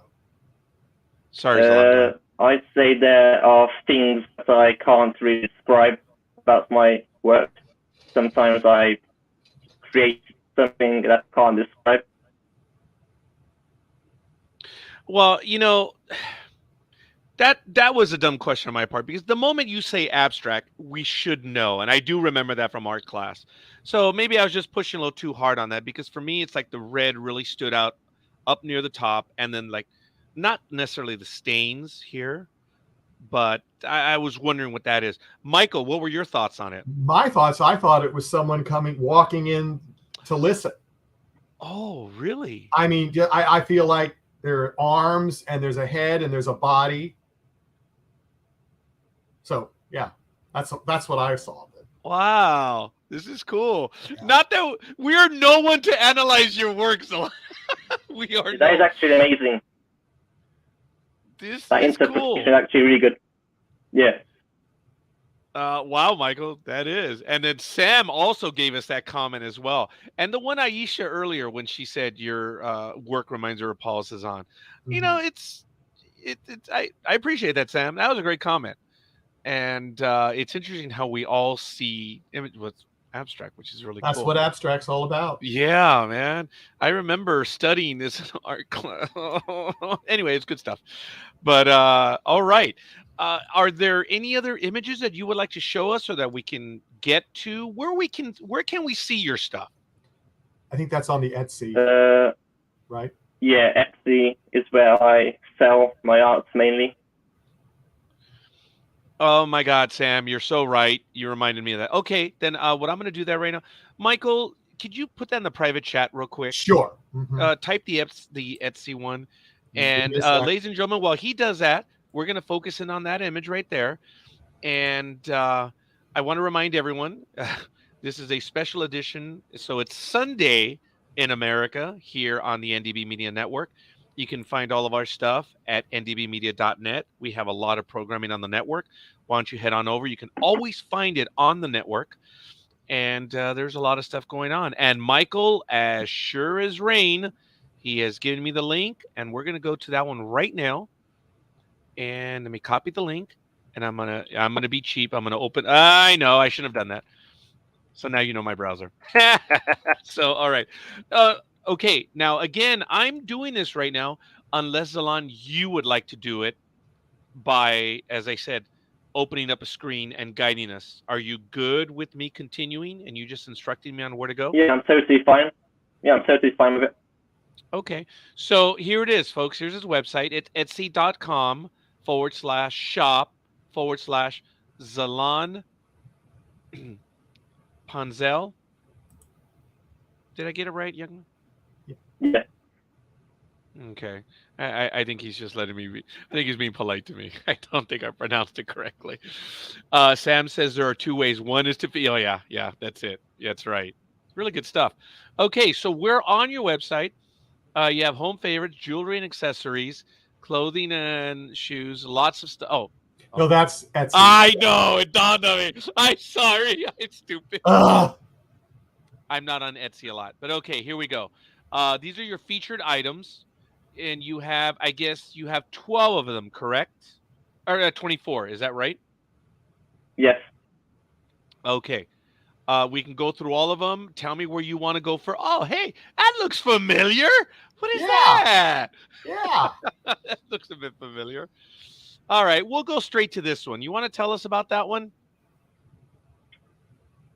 S1: Sorry, Zalan.
S3: I'd say there are things that I can't really describe about my work. Sometimes I create something that I can't describe.
S1: Well, that was a dumb question on my part, because the moment you say abstract, we should know. And I do remember that from art class. So maybe I was just pushing a little too hard on that, because for me, it's like the red really stood out up near the top, and then like not necessarily the stains here, but I was wondering what that is. Michael, what were your thoughts on it?
S2: My thoughts, I thought it was someone walking in to listen.
S1: Oh, really?
S2: I mean, I feel like there are arms, and there's a head, and there's a body. So yeah, that's what I saw.
S1: Wow, this is cool. Yeah. Not that we are no one to analyze your work, so we are.
S3: That is actually amazing.
S1: That is cool.
S3: Is actually really good. Yeah.
S1: Wow, Michael, that is. And then Sam also gave us that comment as well. And the one Aisha earlier, when she said your work reminds her of Paul Cezanne. Mm-hmm. I appreciate that, Sam. That was a great comment. And it's interesting how we all see what's abstract, which is really cool.
S2: That's what abstract's all about.
S1: Yeah, man. I remember studying this in art class. Anyway, it's good stuff. But all right. Are there any other images that you would like to show us, or that we can get to? Where can we see your stuff?
S2: I think that's on the Etsy. Right?
S3: Yeah, Etsy is where I sell my arts mainly.
S1: Oh my God, Sam, you're so right. You reminded me of that. Okay, then what I'm going to do that right now. Michael, could you put that in the private chat real quick?
S2: Sure. Mm-hmm.
S1: Type the Etsy one. And ladies and gentlemen, while he does that, we're going to focus in on that image right there. And I want to remind everyone, this is a special edition. So it's Sunday in America here on the NDB Media Network. You can find all of our stuff at ndbmedia.net. We have a lot of programming on the network. Why don't you head on over? You can always find it on the network. And there's a lot of stuff going on. And Michael, as sure as rain, he has given me the link. And we're going to go to that one right now. And let me copy the link. And I'm gonna be cheap. I'm gonna open. I know I shouldn't have done that. So now you know my browser. So all right. Okay. Now again, I'm doing this right now. Unless Zalan, you would like to do it by, as I said, opening up a screen and guiding us. Are you good with me continuing and you just instructing me on where to go?
S3: Yeah, I'm totally fine. Yeah, I'm totally fine with it.
S1: Okay. So here it is, folks. Here's his website. It's etsy.com/shop/Zalan Panczel. Did I get it right, young?
S3: Yeah.
S1: Okay. I think he's just letting me I think he's being polite to me. I don't think I pronounced it correctly. Sam says there are two ways. One is to feel. Oh, yeah, that's it. Yeah, that's right. Really good stuff. Okay, so we're on your website. You have home favorites, jewelry and accessories, clothing and shoes, lots of stuff. Oh.
S2: No, that's
S1: I know. It dawned on me. I'm sorry. I'm stupid. I'm not on Etsy a lot, but okay, here we go. These are your featured items, and you have, I guess, you have 12 of them, correct? Or 24, is that right?
S3: Yes.
S1: Okay. We can go through all of them. Tell me where you want to go for. Oh, hey, that looks familiar. What is
S2: Yeah,
S1: that?
S2: yeah.
S1: That looks a bit familiar. All right, we'll go straight to this one. You want to tell us about that one?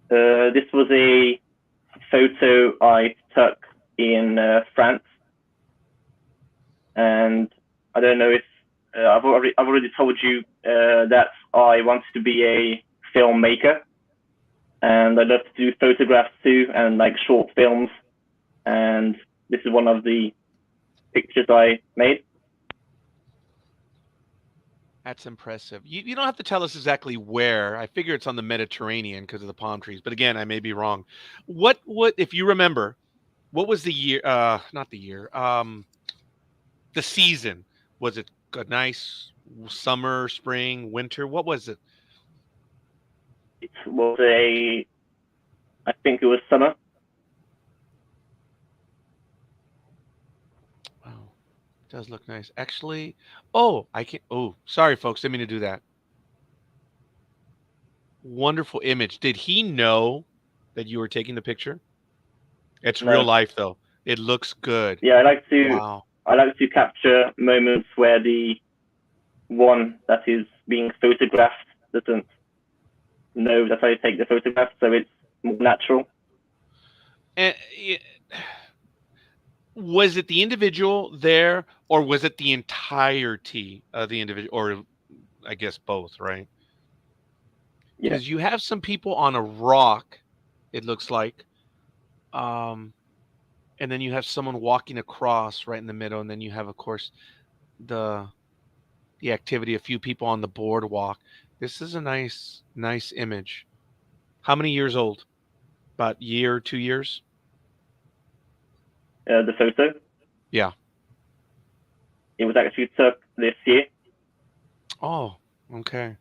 S3: This was a photo I took in France, and I don't know if I've already told you that I wanted to be a filmmaker, and I love to do photographs too, and like short films. And this is one of the pictures I made.
S1: That's impressive. You don't have to tell us exactly where. I figure it's on the Mediterranean because of the palm trees. But again, I may be wrong. What if you remember, what was the year not the year. The season. Was it a nice summer, spring, winter? What was it?
S3: It was I think it was summer.
S1: Wow. It does look nice. Actually, oh, I can't sorry folks, didn't mean to do that. Wonderful image. Did he know that you were taking the picture? It's real
S3: No,
S1: life though. It looks good.
S3: yeah,
S1: Wow.
S3: I like to capture moments where the one that is being photographed doesn't know that I take the photograph, so it's more natural.
S1: And was it the individual there, or was it the entirety of the individual, or I guess both, right?
S3: Yeah.
S1: Because you have some people on a rock, it looks like, um, and then you have someone walking across right in the middle, and then you have, of course, the the activity, a few people on the boardwalk. This is a nice image. How many years old? About year, 2 years?
S3: The photo.
S1: Yeah.
S3: It was actually took this year.
S1: Oh, okay.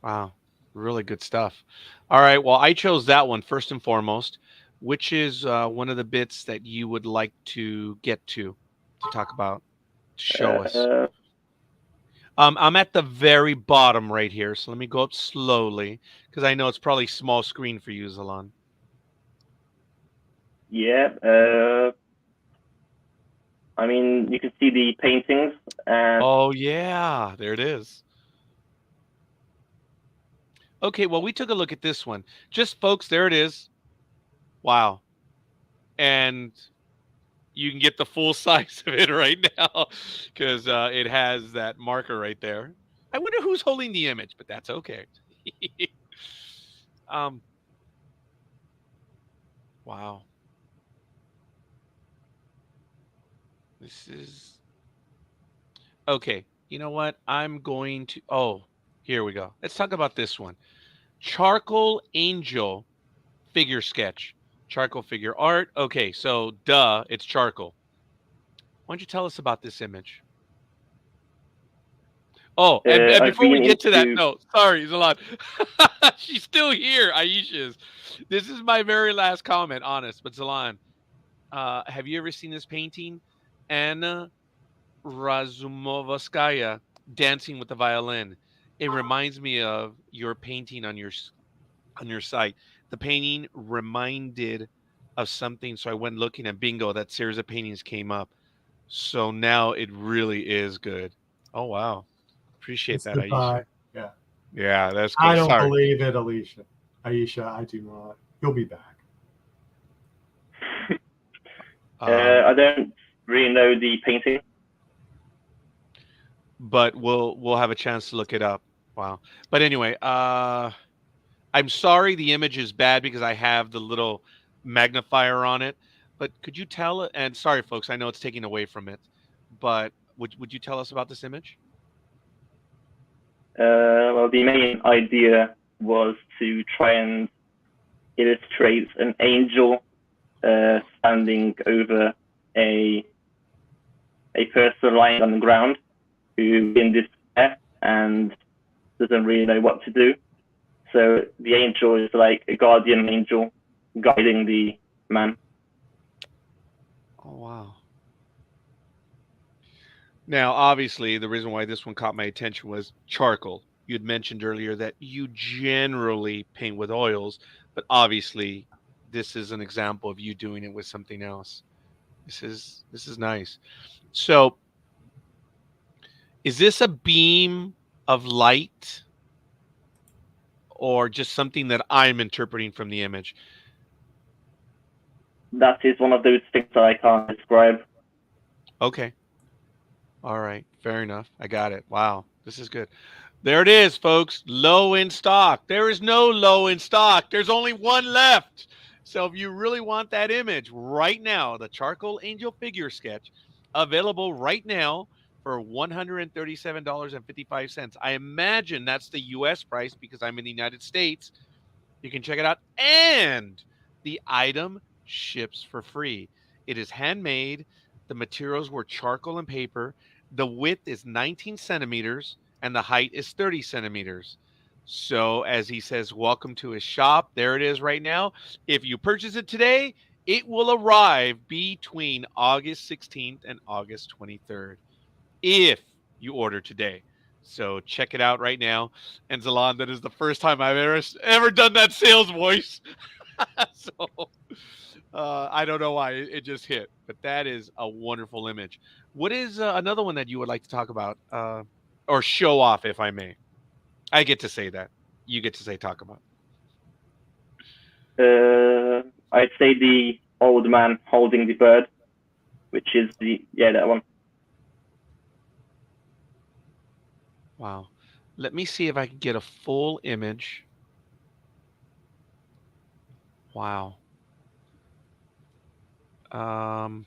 S1: Wow. Really good stuff. All right. Well, I chose that one first and foremost. Which is one of the bits that you would like to get to talk about, to show us?
S3: Uh,
S1: I'm at the very bottom right here, so let me go up slowly because I know it's probably small screen for you, Zalan.
S3: yeah. I mean, you can see the paintings, and
S1: Oh yeah, there it is. Okay, well, we took a look at this one. Just folks, there it is. Wow. And you can get the full size of it right now because it has that marker right there. I wonder who's holding the image, but that's okay. um, wow. This is okay. You know what? I'm going to. Oh, here we go. Let's talk about this one. Charcoal angel figure sketch. Charcoal figure art. Okay, so duh, it's charcoal. Why don't you tell us about this image? Oh, and
S3: I've
S1: before
S3: been
S1: we get to that,
S3: into.
S1: no, sorry, Zalan. She's still here. Aisha is. This is my very last comment, honest. But Zalan, have you ever seen this painting? Anna Razumovskaya dancing with the violin. It reminds me of your painting on on your site. The painting reminded of something, so I went looking at bingo. That series of paintings came up. So now it really is good. Oh wow. Appreciate
S2: It's
S1: that, Aisha.
S2: goodbye. Yeah.
S1: Yeah, that's
S2: I
S1: cool.
S2: don't
S1: Sorry.
S2: believe it, Alicia. Aisha, I do not. You'll be back.
S1: Um,
S3: I don't really know the painting.
S1: but we'll have a chance to look it up. Wow. But anyway, I'm sorry the image is bad because I have the little magnifier on it. But could you tell? And sorry, folks, I know it's taking away from it. But would you tell us about this image?
S3: Well, the main idea was to try and illustrate an angel standing over a a person lying on the ground who in despair and doesn't really know what to do. So the angel is like a guardian angel guiding the man.
S1: Oh, wow. Now, obviously, the reason why this one caught my attention was charcoal. You had mentioned earlier that you generally paint with oils, but obviously, this is an example of you doing it with something else. This is nice. So, is this a beam of light or just something that I'm interpreting from the image?
S3: That is one of those things that I can't describe.
S1: Okay. All right. Fair enough. I got it. Wow. This is good. There it is, folks. Low in stock. There is no low in stock. There's only one left. So if you really want that image right now, the charcoal angel figure sketch available right now for $137.55. I imagine that's the US price because I'm in the United States. You can check it out. And the item ships for free. It is handmade. The materials were charcoal and paper. The width is 19 centimeters and the height is 30 centimeters. So, as he says, welcome to his shop. There it is right now. If you purchase it today, it will arrive between August 16th and August 23rd if you order today. So check it out right now. And Zalan, that is the first time I've ever done that sales voice. So I don't know why it just hit, but that is a wonderful image. What is another one that you would like to talk about or show off, if I may? I get to say that. You get to say talk about.
S3: I'd say the old man holding the bird, which is that one.
S1: Wow. Let me see if I can get a full image. Wow. Can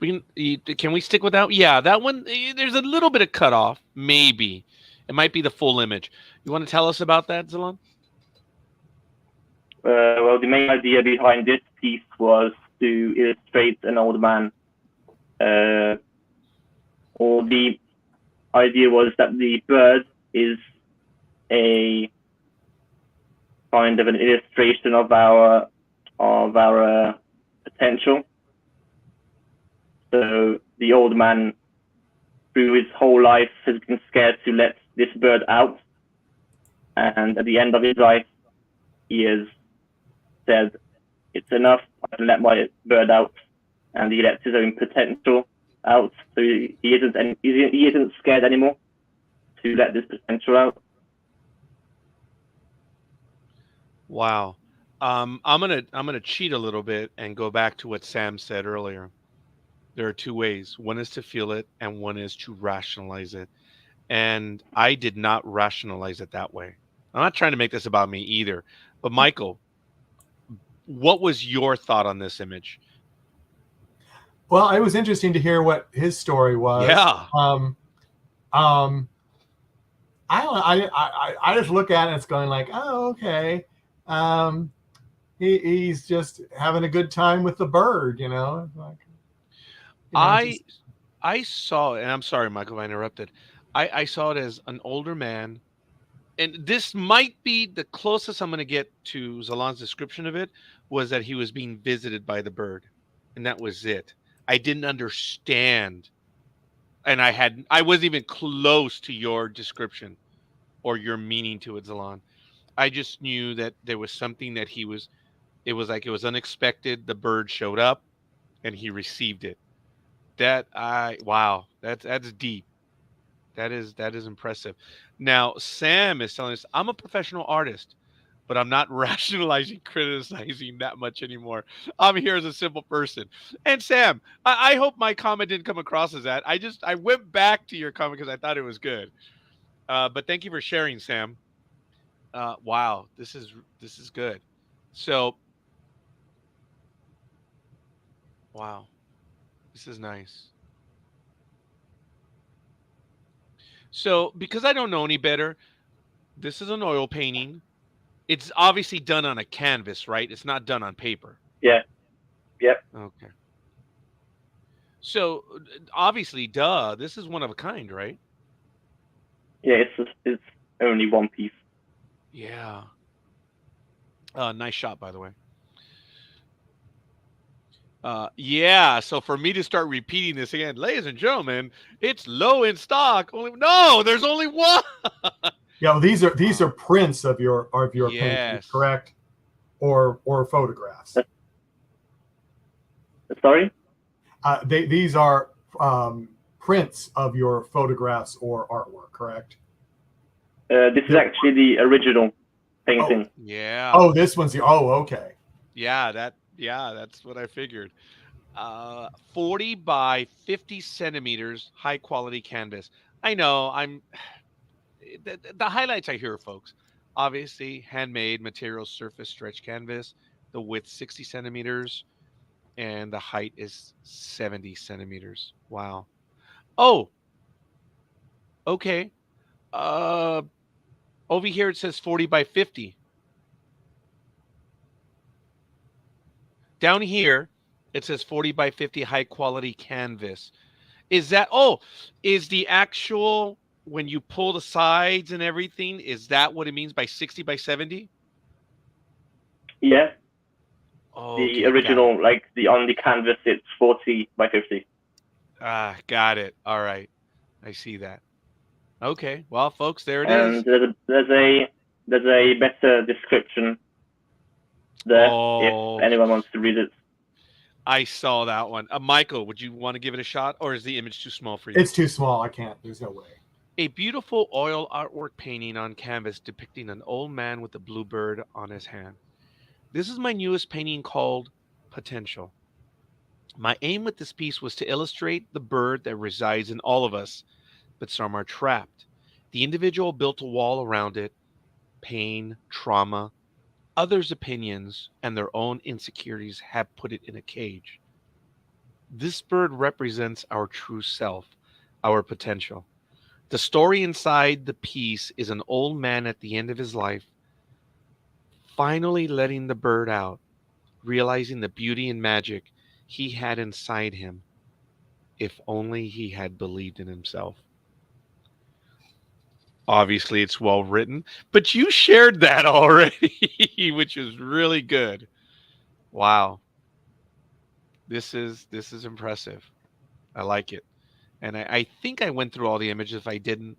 S1: we stick with that? Yeah, that one. There's a little bit of cutoff. Maybe it might be the full image. You want to tell us about that, Zalan?
S3: Well, the main idea behind this piece was to illustrate an old man. Or the idea was that the bird is a kind of an illustration of our potential. So the old man, through his whole life, has been scared to let this bird out, and at the end of his life, he has said, "It's enough. I can let my bird out," and he lets his own potential out. So he isn't scared anymore to let this potential out.
S1: Wow. I'm gonna cheat a little bit and go back to what Sam said earlier. There are two ways. One is to feel it, and one is to rationalize it. And I did not rationalize it that way. I'm not trying to make this about me either. But Michael, what was your thought on this image?
S2: Well, it was interesting to hear what his story was.
S1: Yeah.
S2: I just look at it and it's going like, oh, okay. He's just having a good time with the bird, Like,
S1: I saw, and I'm sorry, Michael, if I interrupted. I saw it as an older man, and this might be the closest I'm going to get to Zalan's description of it, was that he was being visited by the bird, and that was it. I didn't understand, and I wasn't even close to your description or your meaning to it, Zalan. I just knew that there was something that he was. It was like it was unexpected. The bird showed up, and he received it. Wow, that's deep. That is impressive. Now, Sam is telling us, I'm a professional artist, but I'm not rationalizing, criticizing that much anymore. I'm here as a simple person. And Sam, I hope my comment didn't come across as that. I went back to your comment because I thought it was good. But thank you for sharing, Sam. Wow, this is good. So, wow, this is nice. So, because I don't know any better, this is an oil painting. It's obviously done on a canvas, right? It's not done on paper.
S3: Yeah. Yep.
S1: Okay. So obviously, duh, this is one of a kind, right?
S3: Yeah, it's only one piece.
S1: Yeah. Nice shot, by the way. Yeah, so for me to start repeating this again, ladies and gentlemen, it's low in stock. No, there's only one.
S2: Yeah, well, these
S1: Wow.
S2: are prints of your paintings,
S1: Yes.
S2: correct? Or photographs.
S3: Sorry?
S2: These are prints of your photographs or artwork, correct?
S3: This is actually the original
S2: Oh,
S3: painting.
S1: Yeah.
S2: oh, this one's the. Oh, okay.
S1: Yeah, that's what I figured. 40 by 50 centimeters, high quality canvas. I know the highlights are here, folks. Obviously, handmade material surface stretch canvas, the width 60 centimeters, and the height is 70 centimeters. Wow. Oh, okay. Uh, over here it says 40 by 50. Down here, it says 40 by 50 high quality canvas. Is that, oh, is the actual, when you pull the sides and everything, is that what it means by 60 by 70?
S3: Yeah, the
S1: Okay, got it.
S3: original, like on the canvas, it's 40 by 50.
S1: Got it. All right. I see that. Okay. Well, folks, there it
S3: And
S1: is.
S3: there's a better description there if
S1: Oh,
S3: anyone wants to read it.
S1: I saw that one. Michael, would you want to give it a shot, or is the image too small for you?
S2: It's too small. I can't. There's no way.
S1: A beautiful oil artwork painting on canvas depicting an old man with a bluebird on his hand. This is my newest painting called Potential. My aim with this piece was to illustrate the bird that resides in all of us, but some are trapped. The individual built a wall around it, pain, trauma, others' opinions, and their own insecurities have put it in a cage. This bird represents our true self, our potential. The story inside the piece is an old man at the end of his life, finally letting the bird out, realizing the beauty and magic he had inside him, if only he had believed in himself. Obviously, it's well written, but you shared that already, which is really good. Wow, this is impressive. I like it, and I think I went through all the images. If I didn't,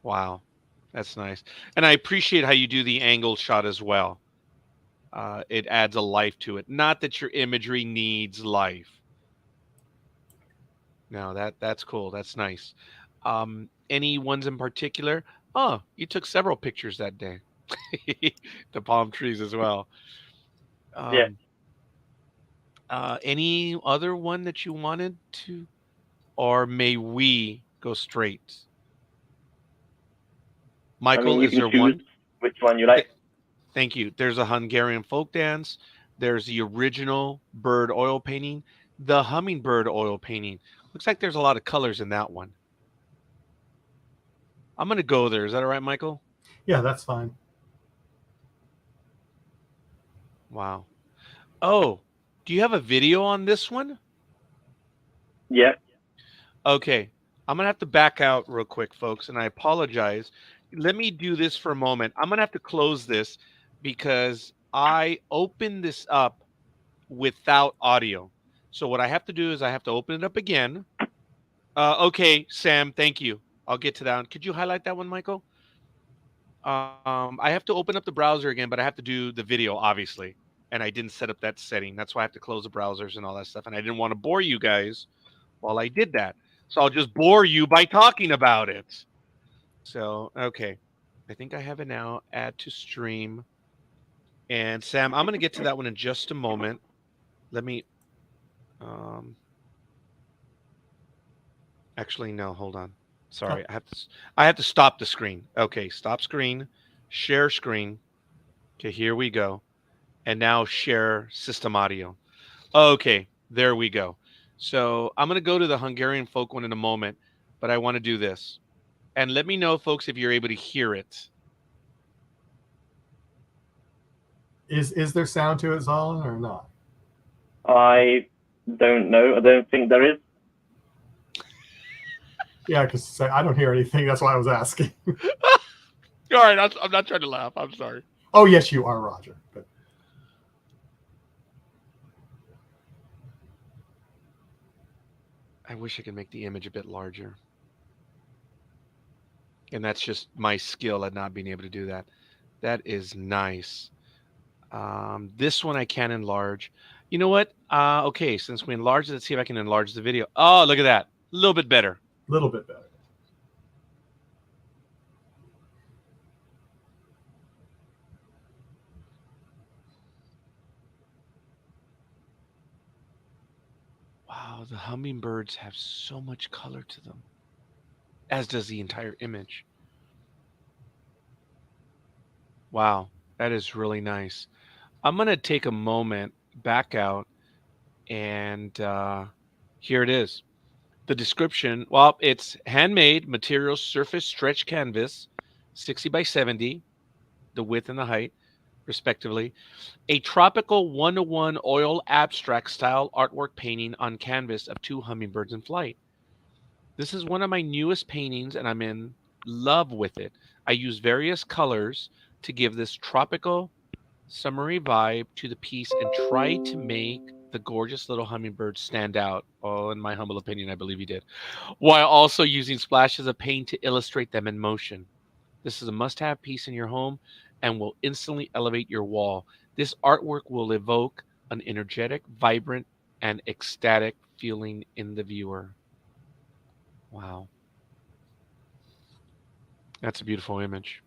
S1: wow, that's nice, and I appreciate how you do the angle shot as well. It adds a life to it. Not that your imagery needs life. No, that's cool. That's nice. Any ones in particular? Oh, you took several pictures that day. The palm trees as well.
S3: Yeah,
S1: Um, any other one that you wanted to, or may we go straight?
S3: I mean,
S1: Michael,
S3: you
S1: is
S3: can
S1: there
S3: choose
S1: one?
S3: which one you like.
S1: Th- Thank you. There's a Hungarian folk dance. There's the original bird oil painting, the hummingbird oil painting. Looks like there's a lot of colors in that one. I'm gonna go there. Is that all right, Michael?
S2: Yeah, that's fine.
S1: Wow. Oh, do you have a video on this one?
S3: Yeah,
S1: Okay. I'm gonna have to back out real quick, folks, and I apologize. Let me do this for a moment. I'm gonna have to close this because I opened this up without audio. So what I have to do is I have to open it up again. Okay, Sam, thank you. I'll get to that one. Could you highlight that one, Michael? I have to open up the browser again, but I have to do the video, obviously. And I didn't set up that setting. That's why I have to close the browsers and all that stuff. And I didn't want to bore you guys while I did that. So I'll just bore you by talking about it. So, okay. I think I have it now. Add to stream. And Sam, I'm going to get to that one in just a moment. Let me um actually no, hold on.
S2: Oh,
S1: Sorry. I have to stop the screen. Okay, stop screen, share screen. Okay, here we go. And now share system audio. Okay, there we go. So I'm going to go to the Hungarian folk one in a moment, but I want to do this. And let me know, folks, if you're able to hear it.
S2: is there sound to it, Zalan, or not?
S3: I don't know. I don't think there is.
S2: Yeah, because I don't hear anything. That's why I was asking.
S1: All right, I'm not trying to laugh. I'm sorry.
S2: Oh, yes, you are, Roger. But
S1: I wish I could make the image a bit larger. And that's just my skill at not being able to do that. That is nice. This one I can enlarge. You know what? Okay, since we enlarged it, let's see if I can enlarge the video. Oh, look at that. A little bit better.
S2: A little bit better.
S1: Wow, the hummingbirds have so much color to them, as does the entire image. Wow, that is really nice. I'm going to take a moment back out and here it is. The description, well, it's handmade material surface stretch canvas, 60 by 70, the width and the height, respectively. A tropical one-to-one oil abstract style artwork painting on canvas of two hummingbirds in flight. This is one of my newest paintings and I'm in love with it. I use various colors to give this tropical summery vibe to the piece and try to make the gorgeous little hummingbird stand out. Oh, in my humble opinion, I believe he did. While also using splashes of paint to illustrate them in motion. This is a must have piece in your home and will instantly elevate your wall. This artwork will evoke an energetic, vibrant, and ecstatic feeling in the viewer. Wow. That's a beautiful image.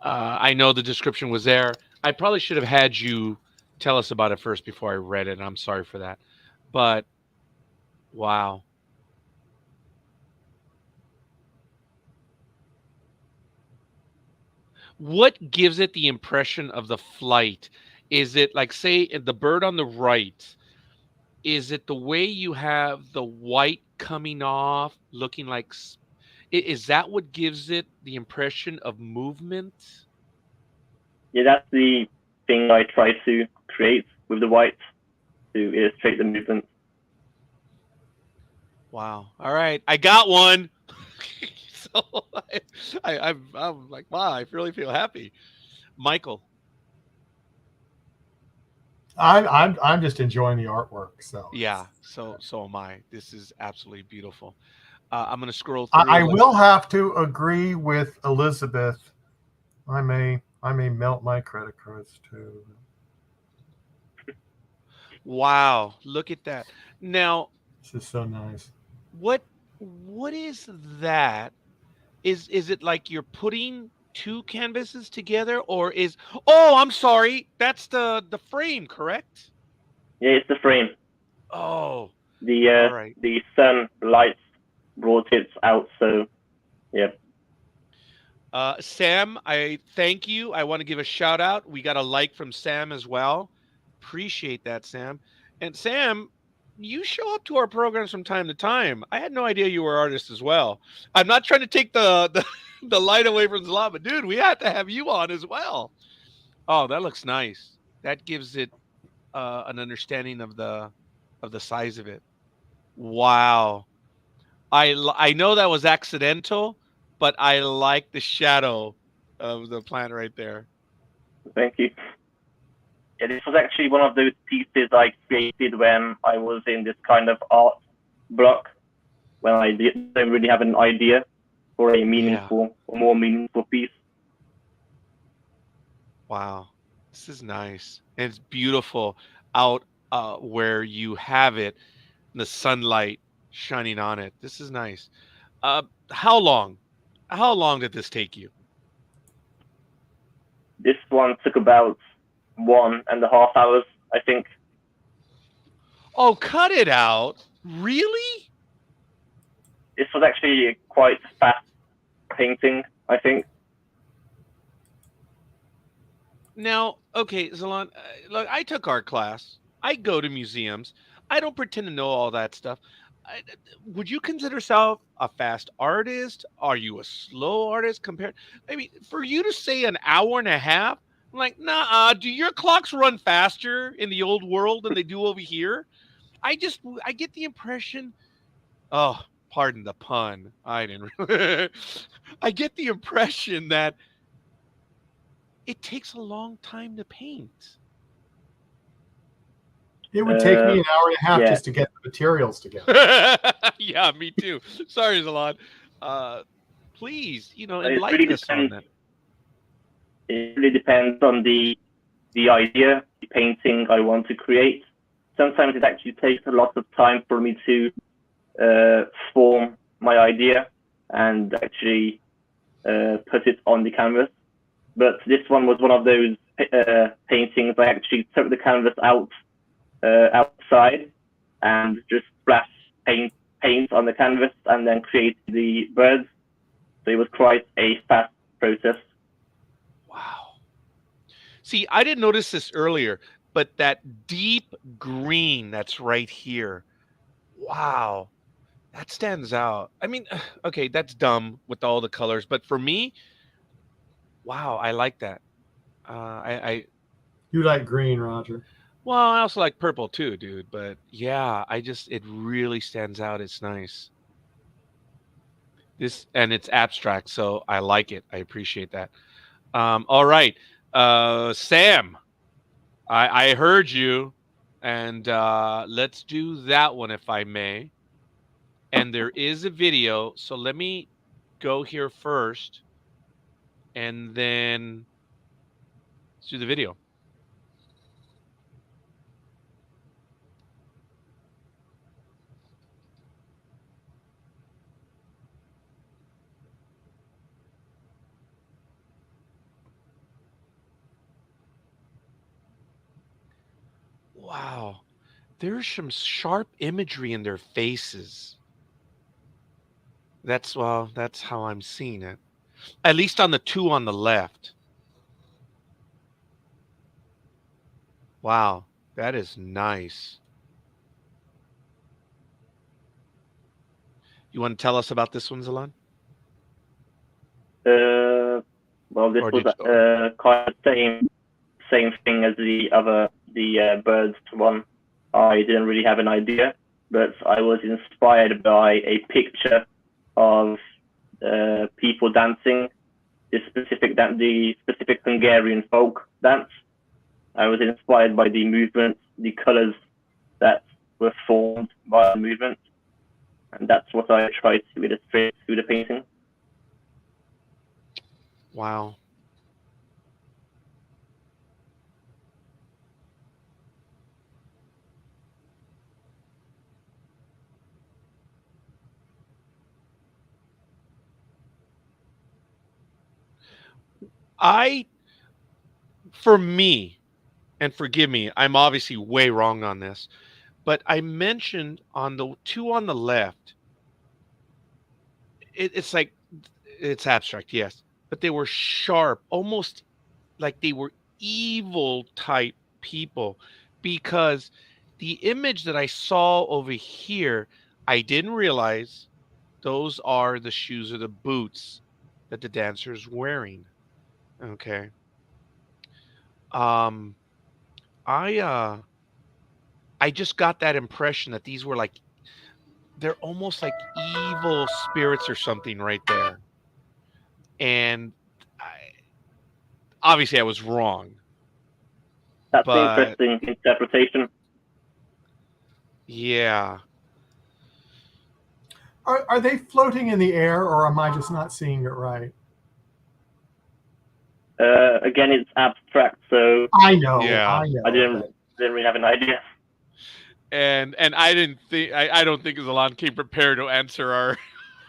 S1: I know the description was there. I probably should have had you tell us about it first before I read it, and I'm sorry for that. But wow. What gives it the impression of the flight? Is it like, say, the bird on the right? Is it the way you have the white coming off, looking like? Is that what gives it the impression of movement?
S3: Yeah, that's the thing I try to create with the white to illustrate the movement.
S1: Wow. All right, I got one. So I'm like, wow, I really feel happy. Michael.
S2: I'm just enjoying the artwork. So
S1: Yeah. So am I. This is absolutely beautiful. I'm gonna scroll
S2: I
S1: through. Let's.
S2: will have to agree with Elizabeth. I may melt my credit cards too.
S1: Wow. Look at that. Now,
S2: This is so nice.
S1: what is that? Is it like you're putting two canvases together, or is? Oh, I'm sorry. That's the frame, correct?
S3: Yeah, it's the frame.
S1: Oh,
S3: The
S1: all right.
S3: the sun lights brought it out. So yeah,
S1: Sam, I thank you. I want to give a shout out. We got a like from Sam as well. Appreciate that, Sam. And Sam, you show up to our programs from time to time. I had no idea you were an artist as well. I'm not trying to take the the light away from Zala, but dude, we had to have you on as well. Oh, that looks nice. That gives it an understanding of the size of it. Wow. I know that was accidental, but I like the shadow of the plant right there.
S3: thank you. Yeah, this was actually one of those pieces I created when I was in this kind of art block when don't really have an idea for a
S1: Yeah.
S3: meaningful or more meaningful piece.
S1: Wow. This is nice. And it's beautiful out where you have it, the sunlight shining on it. This is nice. How long? How long did this take you?
S3: This one took about 1.5 hours, I think.
S1: Oh, cut it out. Really?
S3: This was actually quite fast painting, I think.
S1: Now, okay, Zalan, look, I took art class. I go to museums. I don't pretend to know all that stuff. I, would you consider yourself a fast artist? Are you a slow artist compared? I mean, for you to say an hour and a half, I'm like, nah, do your clocks run faster in the old world than they do over here? I get the impression, oh, pardon the pun. I didn't really, I get the impression that it takes a long time to paint.
S2: It would take me an hour and a half
S3: yeah.
S2: just to get the materials together.
S1: Yeah, me too. Sorry, Zalan. Please,
S3: It
S1: enlighten
S3: really
S1: us on
S3: depends.
S1: that.
S3: It really depends on the idea, the painting I want to create. Sometimes it actually takes a lot of time for me to form my idea and actually put it on the canvas. But this one was one of those paintings. I actually took the canvas outside and just splashed paint on the canvas and then created the birds. So it was quite a fast process.
S1: Wow. See, I didn't notice this earlier, but that deep green that's right here. Wow. That stands out. I mean, okay, that's dumb with all the colors, but for me, wow, I like that. I
S2: You like green, Roger.
S1: well, I also like purple too, dude. But yeah, it really stands out. It's nice. And it's abstract, so I like it. I appreciate that. All right, Sam, I heard you, and let's do that one if I may. And there is a video, so let me go here first, and then let's do the video. Wow, there's some sharp imagery in their faces. That's how I'm seeing it. At least on the two on the left. Wow, that is nice. You want to tell us about this one, Zalan?
S3: Well, this
S1: Or
S3: was
S1: did you?
S3: quite the same thing as the birds one. I didn't really have an idea, but I was inspired by a picture of people dancing the specific Hungarian folk dance. I was inspired by the movement, the colors that were formed by the movement, and that's what I tried to illustrate through the painting.
S1: Wow. I, for me, and forgive me, I'm obviously way wrong on this, but I mentioned on the two on the left, it's like it's abstract, yes, but they were sharp, almost like they were evil type people, because the image that I saw over here, I didn't realize those are the shoes or the boots that the dancer's wearing. Okay. Um, I just got that impression that these were like they're almost like evil spirits or something right there. And obviously I was wrong,
S3: That's the
S1: but
S3: interesting interpretation.
S1: yeah.
S2: Are they floating in the air, or am I just not seeing it right?
S3: Again, it's abstract, so
S2: I know,
S1: Yeah.
S2: I know.
S3: I didn't really have an idea.
S1: And I don't think Zalan came prepared to answer our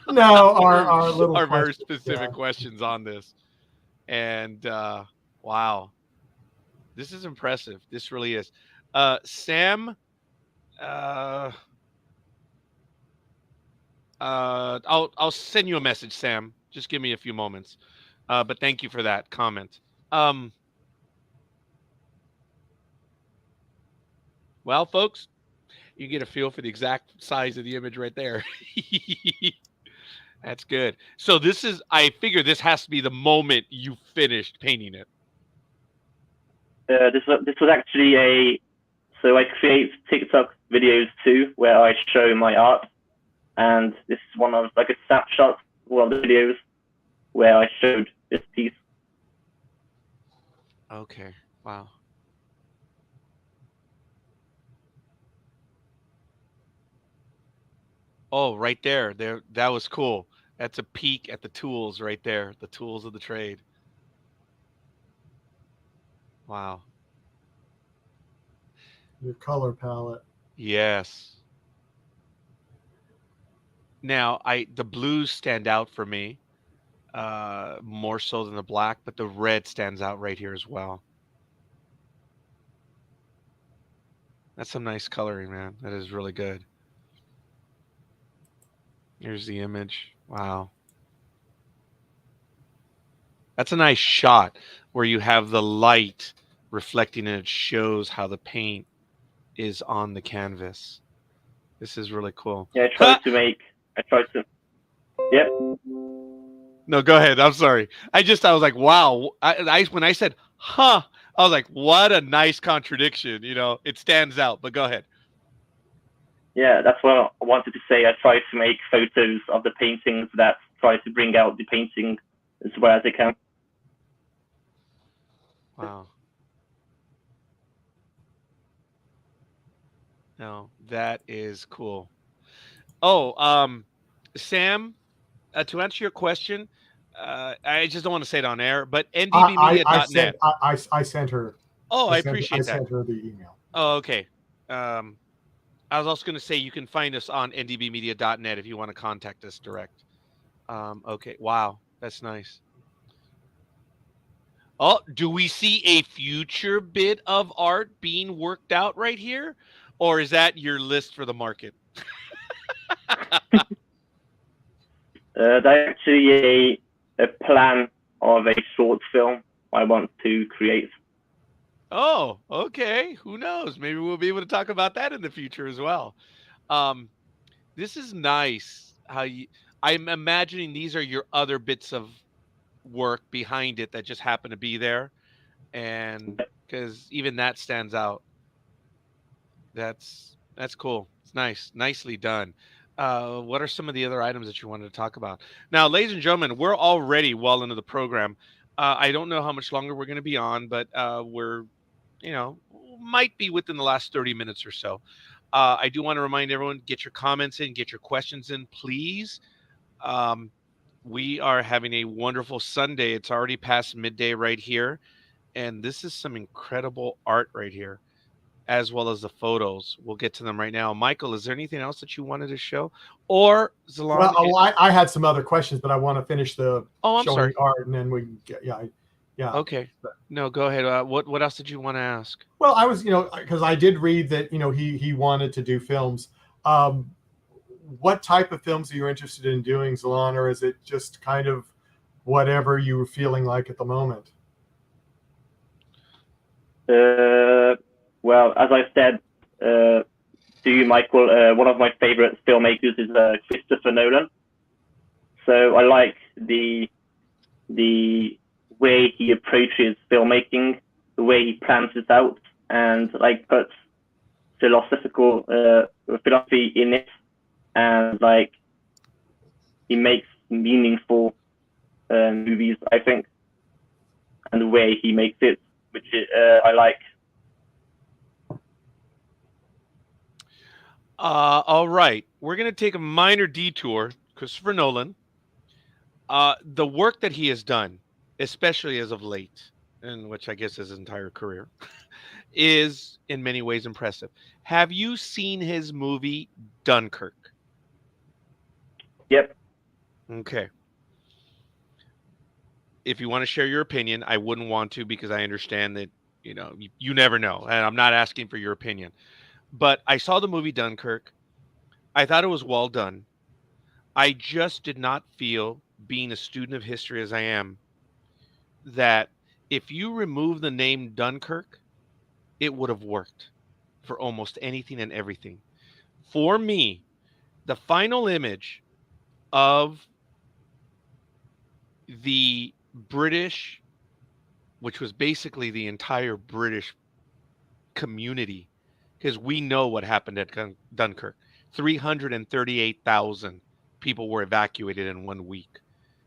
S2: No, our little
S1: our very
S2: question.
S1: specific
S2: Yeah.
S1: questions on this. And wow. This is impressive. This really is. Sam, uh I'll send you a message, Sam. Just give me a few moments. But thank you for that comment. Um, well, folks, you get a feel for the exact size of the image right there. That's good. So I figure this has to be the moment you finished painting it.
S3: This was actually so I create TikTok videos too, where I show my art, and this is one of like a snapshot one of the videos where I showed this piece.
S1: Okay. Wow. Oh, right there. There, that was cool. That's a peek at the tools right there. The tools of the trade. Wow.
S2: Your color palette.
S1: Yes. Now, I the blues stand out for me, more so than the black, but the red stands out right here as well. That's some nice coloring, man. That is really good. Here's the image. Wow. That's a nice shot where you have the light reflecting and it shows how the paint is on the canvas. This is really cool.
S3: Yeah,
S1: Ha!
S3: I tried to, yep.
S1: No, go ahead. I'm sorry. I was like, wow. When I said, huh, I was like, what a nice contradiction. You know, it stands out, but go ahead.
S3: Yeah, that's what I wanted to say. I try to make photos of the paintings that try to bring out the painting as well as I can.
S1: Wow. No, that is cool. Oh, Sam, to answer your question, I just don't want to say it on air, but
S2: I
S1: ndbmedia.net.
S2: sent I sent her
S1: Oh, I
S2: I
S1: appreciate that.
S2: sent her the email.
S1: Oh, okay. Um, I was also going to say you can find us on ndbmedia.net if you want to contact us direct. Okay. Wow. That's nice. Oh, do we see a future bit of art being worked out right here? Or is that your list for the market?
S3: That's actually a plan of a short film I want to create.
S1: Oh, okay. Who knows? Maybe we'll be able to talk about that in the future as well. Um, this is nice. I'm imagining these are your other bits of work behind it that just happen to be there, and because even that stands out. That's cool. It's nice, nicely done. What are some of the other items that you wanted to talk about? Now, ladies and gentlemen, we're already well into the program. I don't know how much longer we're going to be on, but we're, you know, might be within the last 30 minutes or so. I do want to remind everyone, get your comments in, get your questions in, please. Um, we are having a wonderful Sunday. It's already past midday right here, and this is some incredible art right here, as well as the photos. We'll get to them right now. Michael, is there anything else that you wanted to show? Or
S2: Well,
S1: Zalan?
S2: I had some other questions, but I want to finish the
S1: Oh, I'm
S2: showing
S1: sorry.
S2: the art, and then we can get yeah.
S1: Okay. No, go ahead. What else did you want to ask?
S2: Well, I was because I did read that he wanted to do films. Um, what type of films are you interested in doing, Zalan, or is it just kind of whatever you were feeling like at the moment?
S3: Well, as I said to you, Michael, one of my favorite filmmakers is Christopher Nolan. So I like the way he approaches filmmaking, the way he plans it out, and like puts philosophical philosophy in it, and like he makes meaningful movies, I think, and the way he makes it, which I like.
S1: All right. We're going to take a minor detour. Christopher Nolan, the work that he has done, especially as of late, and which I guess is his entire career, is in many ways impressive. Have you seen his movie Dunkirk?
S3: Yep.
S1: Okay. If you want to share your opinion, I wouldn't want to because I understand that, you never know. And I'm not asking for your opinion. But I saw the movie Dunkirk. I thought it was well done. I just did not feel, being a student of history as I am, that if you remove the name Dunkirk, it would have worked for almost anything and everything. For me, the final image of the British, which was basically the entire British community, because we know what happened at Dunkirk. 338,000 people were evacuated in 1 week.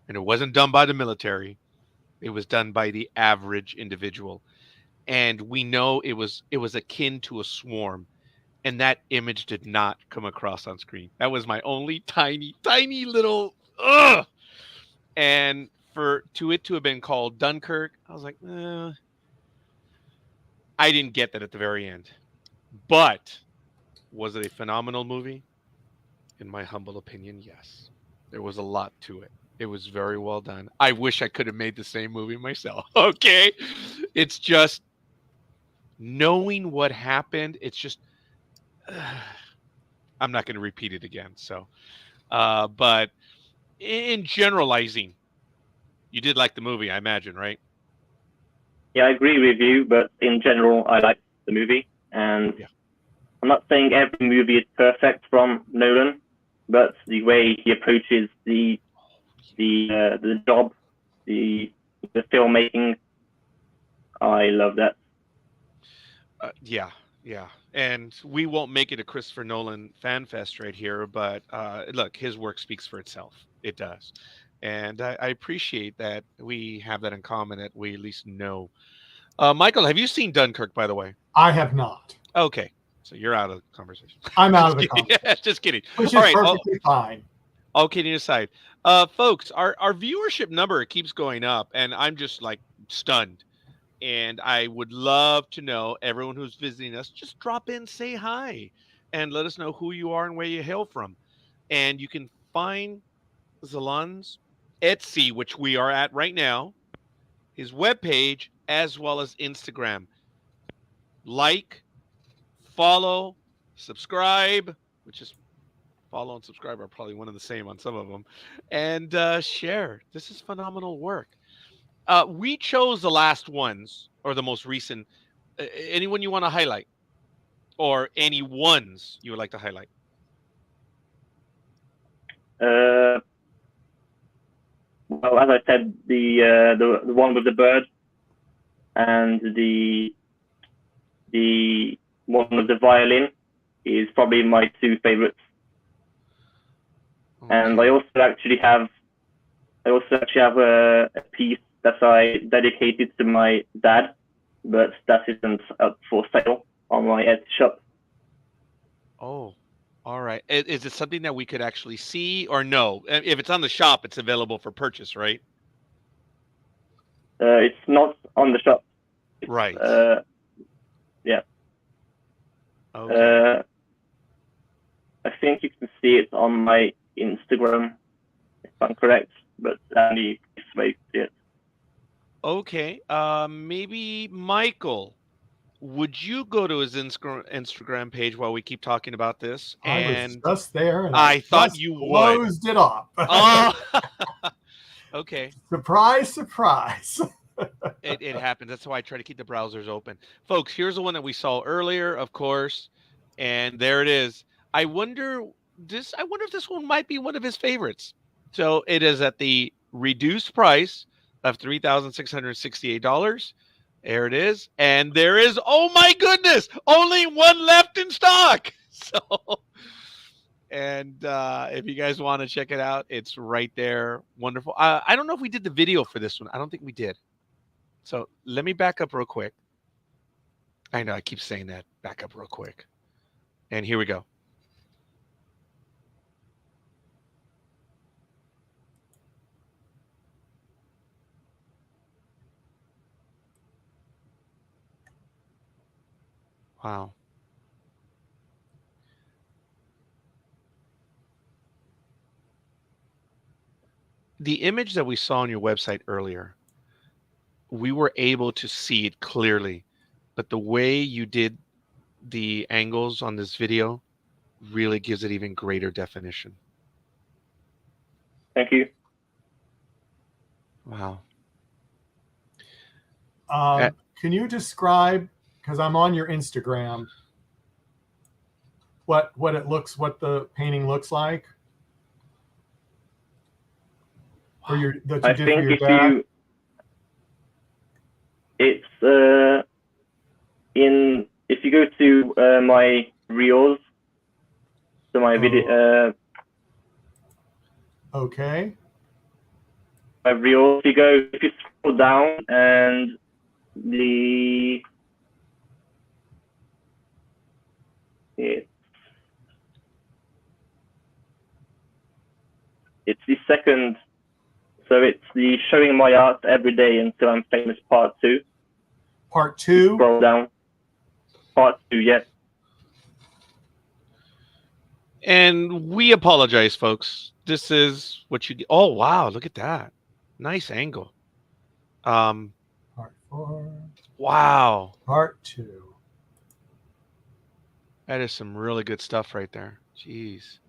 S1: And it wasn't done by the military. It was done by the average individual. And we know it was akin to a swarm. and that image did not come across on screen. That was my only tiny, tiny little ugh. And for it to have been called Dunkirk, I was like, I didn't get that at the very end. But was it a phenomenal movie? In my humble opinion, yes. There was a lot to it. It was very well done. I wish I could have made the same movie myself. Okay. It's just knowing what happened. It's just, I'm not going to repeat it again. So, but in generalizing, you did like the movie, I imagine, right?
S3: Yeah, I agree with you, but in general, I like the movie. And
S1: Yeah.
S3: I'm not saying every movie is perfect from Nolan, but the way he approaches the job, the filmmaking, I love that.
S1: Yeah, yeah. And we won't make it a Christopher Nolan fan fest right here, but look, his work speaks for itself. It does. And I appreciate that we have that in common, that we at least know. Michael, have you seen Dunkirk, by the way?
S2: I have not.
S1: Okay. So you're out of the conversation.
S2: I'm out
S1: Just
S2: of the
S1: kidding.
S2: conversation,
S1: Just kidding.
S2: which
S1: All
S2: is
S1: right.
S2: perfectly fine.
S1: All kidding aside, folks, our viewership number keeps going up, and I'm just like stunned. And I would love to know, everyone who's visiting us, just drop in, say hi, and let us know who you are and where you hail from. And you can find Zalan's Etsy, which we are at right now, his webpage, as well as Instagram. Like, follow, subscribe, which is follow and subscribe are probably one and the same on some of them, and share. This is phenomenal work. We chose the last ones, or the most recent. Anyone you want to highlight, or any ones you would like to highlight?
S3: Well, as I said, the one with the bird and the one with the violin is probably my two favorites.
S1: Okay.
S3: And I also actually have a piece that I dedicated to my dad, but that isn't up for sale on my Etsy shop.
S1: Oh, all right. Is it something that we could actually see, or no? If it's on the shop, it's available for purchase, right?
S3: It's not on the shop.
S1: Right.
S3: Yeah.
S1: Okay.
S3: I think you can see it on my Instagram, if I'm correct, but only this way to see it.
S1: Okay. Maybe Michael, would you go to his Instagram page while we keep talking about this?
S2: I was
S1: And
S2: just there, and I
S1: I thought
S2: just
S1: you would.
S2: closed it off.
S1: Oh, okay.
S2: Surprise, surprise.
S1: It happens. That's why I try to keep the browsers open. Folks, here's the one that we saw earlier, of course. And there it is. I wonder if this one might be one of his favorites. So it is at the reduced price of $3,668. There it is. And there is, oh my goodness, only one left in stock. So, and if you guys want to check it out, it's right there. Wonderful. I don't know if we did the video for this one. I don't think we did. So let me back up real quick. I know I keep saying that. Back up real quick. And here we go. Wow. The image that we saw on your website earlier, we were able to see it clearly, but the way you did the angles on this video really gives it even greater definition.
S3: Thank you.
S1: Wow.
S2: Can you describe, because I'm on your Instagram, what the painting looks like? For your that you
S3: I
S2: did
S3: think
S2: for your
S3: if
S2: dad?
S3: if you go to my reels, to my video,
S2: Okay.
S3: my reels, if you scroll down and the It's the second, so it's the showing my art every day until I'm famous part 2.
S2: Part 2?
S3: Scroll down. Part 2, yes.
S1: And we apologize, folks. This is what you get. Oh, wow. Look at that. Nice angle.
S2: Part 4.
S1: Wow.
S2: Part 2.
S1: That is some really good stuff right there. Jeez.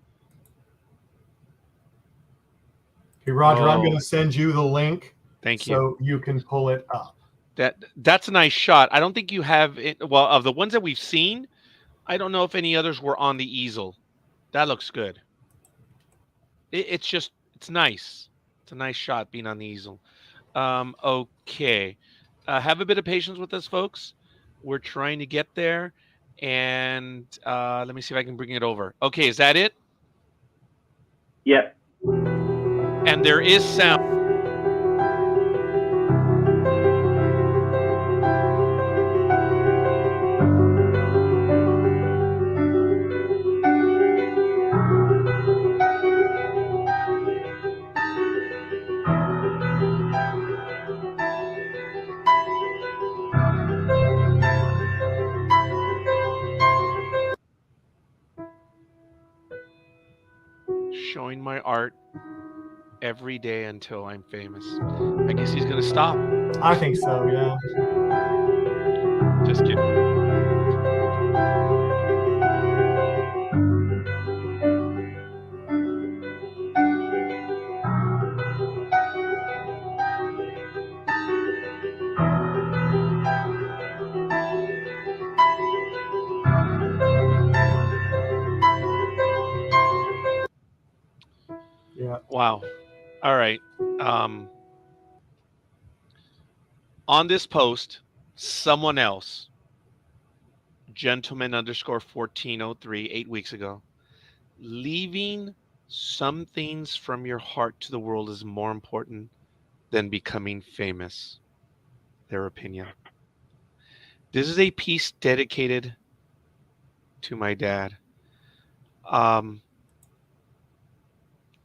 S2: Okay, Roger, I'm
S1: Oh,
S2: going to send you the link.
S1: Thank you.
S2: So you can pull it up.
S1: That's a nice shot. I don't think you have it. Well, of the ones that we've seen, I don't know if any others were on the easel. That looks good. It's nice. It's a nice shot being on the easel. Okay. Have a bit of patience with us, folks. We're trying to get there. And let me see if I can bring it over. Okay, is that it?
S3: Yep.
S1: And there is sound. Showing my art every day until I'm famous. I guess he's gonna stop.
S2: I think so, yeah.
S1: Just kidding.
S2: Yeah.
S1: Wow. All right. On this post, someone else, gentleman underscore 1403, 8 weeks ago, leaving some things from your heart to the world is more important than becoming famous. Their opinion. This is a piece dedicated to my dad.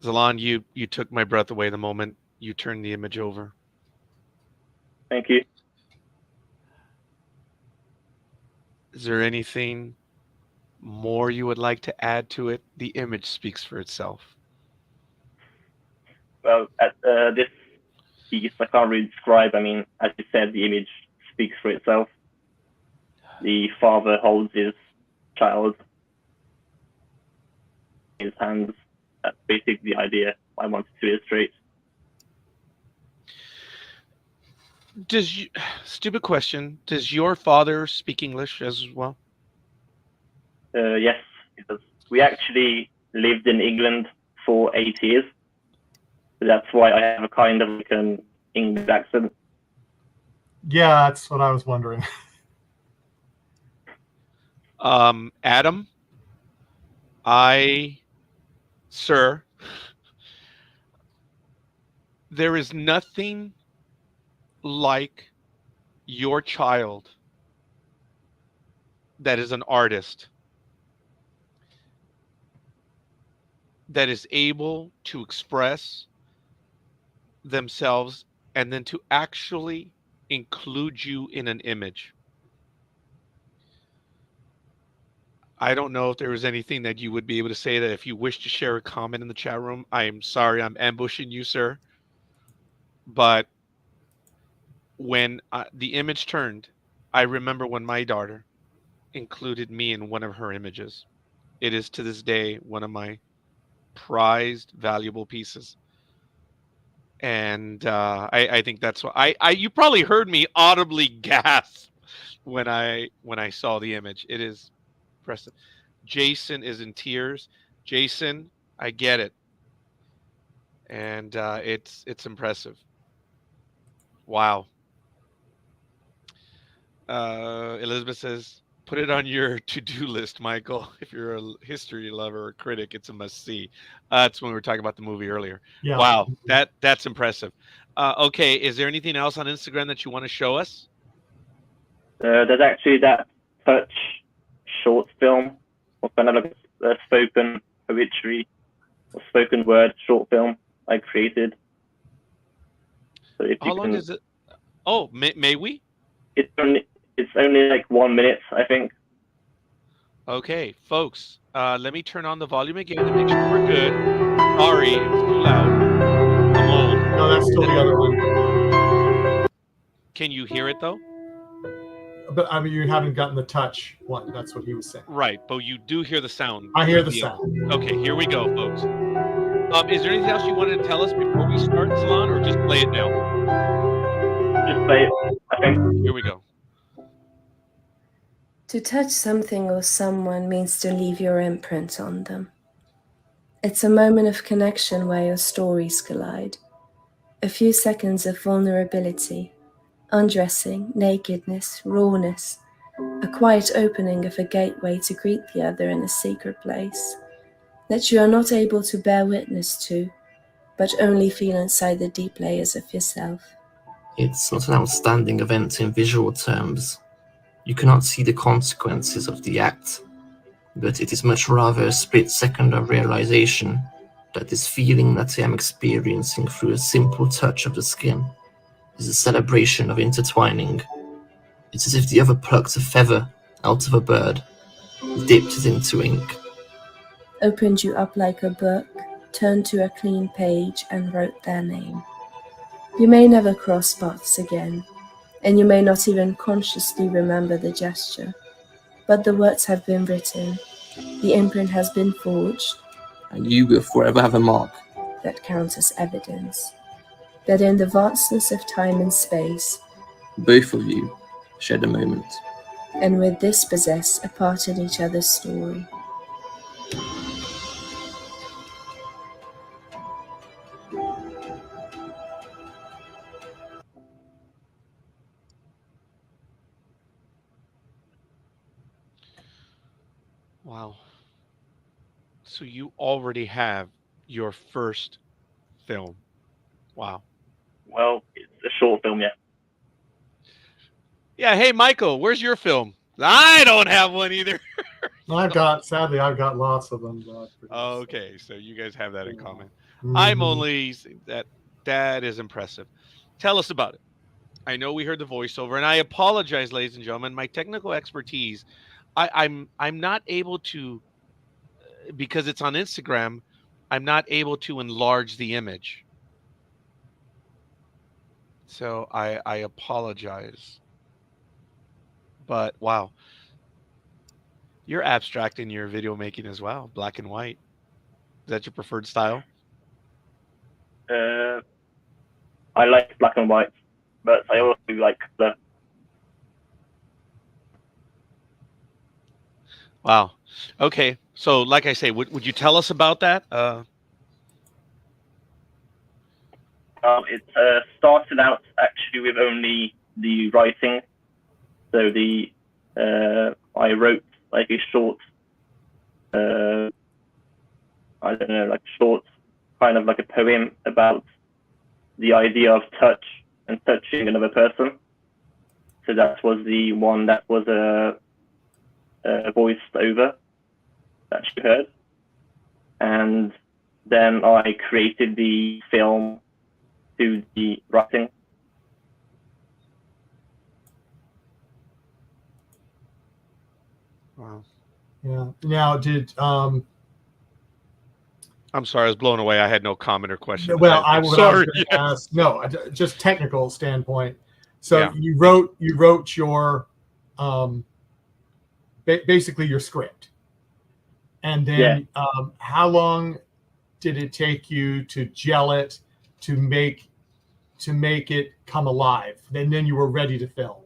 S1: Zalan, you took my breath away the moment you turned the image over.
S3: Thank you.
S1: Is there anything more you would like to add to it? The image speaks for itself.
S3: Well, at this piece, I can't really describe. I mean, as you said, the image speaks for itself. The father holds his child in his hands. That's basically the idea I wanted to illustrate.
S1: Stupid question, does your father speak English as well?
S3: Yes, because we actually lived in England for 8 years. So that's why I have a kind of like an English accent.
S2: Yeah, that's what I was wondering.
S1: Adam, sir, there is nothing like your child that is an artist that is able to express themselves and then to actually include you in an image. I don't know if there was anything that you would be able to say that if you wish to share a comment in the chat room. I am sorry I'm ambushing you, sir. But when the image turned, I remember when my daughter included me in one of her images. It is to this day one of my prized, valuable pieces. And I think that's what you probably heard me audibly gasp when I saw the image. It is impressive. Jason is in tears. Jason, I get it, and it's impressive. Wow. Elizabeth says, put it on your to-do list, Michael. If you're a history lover or critic, it's a must-see. That's when we were talking about the movie earlier.
S2: Yeah.
S1: Wow, that's impressive. Okay, is there anything else on Instagram that you want to show us?
S3: There's actually that Touch short film kind of like a spoken poetry or spoken word short film I created. So if
S1: How long is it? Oh, may we?
S3: It's only like 1 minute, I think.
S1: Okay, folks, let me turn on the volume again to make sure we're good. Sorry, it was too loud. I'm old.
S2: No, that's still the other one.
S1: Can you hear it though?
S2: But I mean, you haven't gotten the touch one. That's what he was saying.
S1: Right, but you do hear the sound.
S2: I hear the sound.
S1: Okay, here we go, folks. Is there anything else you wanted to tell us before we start, Zalan, or just play it now?
S3: Just play it, I think.
S1: Here we go.
S4: To touch something or someone means to leave your imprint on them. It's a moment of connection where your stories collide. A few seconds of vulnerability, undressing, nakedness, rawness, a quiet opening of a gateway to greet the other in a secret place that you are not able to bear witness to, but only feel inside the deep layers of yourself.
S5: It's not an outstanding event in visual terms. You cannot see the consequences of the act, but it is much rather a split second of realization that this feeling that I am experiencing through a simple touch of the skin is a celebration of intertwining. It's as if the other plucked a feather out of a bird, dipped it into ink,
S4: Opened you up like a book, turned to a clean page and wrote their name. You may never cross paths again, and you may not even consciously remember the gesture, but the words have been written, the imprint has been forged,
S5: and you will forever have a mark.
S4: That counts as evidence that in the vastness of time and space,
S5: Both of you shared a moment.
S4: and with this possess a part in each other's story.
S1: Wow. So you already have your first film. Wow.
S3: Well, it's a short film, yeah.
S1: Yeah, hey, Michael, where's your film? I don't have one either.
S2: Sadly, I've got lots of them.
S1: Okay, so you guys have that in common.
S2: Mhm.
S1: I'm only that is impressive. Tell us about it. I know we heard the voiceover, and I apologize, ladies and gentlemen. My technical expertise, I'm not able to, because it's on Instagram, I'm not able to enlarge the image. So I apologize. But wow, you're abstract in your video making as well, black and white. Is that your preferred style?
S3: I like black and white, but I also like color.
S1: Wow. Okay. So, like I say, would you tell us about that?
S3: It started out actually with only the writing. So I wrote like a short, I don't know, like short, kind of like a poem about the idea of touch and touching another person. So that was the one that was voiced over that you heard. And then I created the film to the writing.
S1: Wow.
S2: Yeah. Now,
S1: I'm sorry, I was blown away. I had no comment or question.
S2: well,
S1: I'm
S2: I was
S1: sorry.
S2: going to ask. No, just technical standpoint. So
S1: Yeah.
S2: you wrote your basically your script, and then how long did it take you to gel it to make it come alive? And then you were ready to film,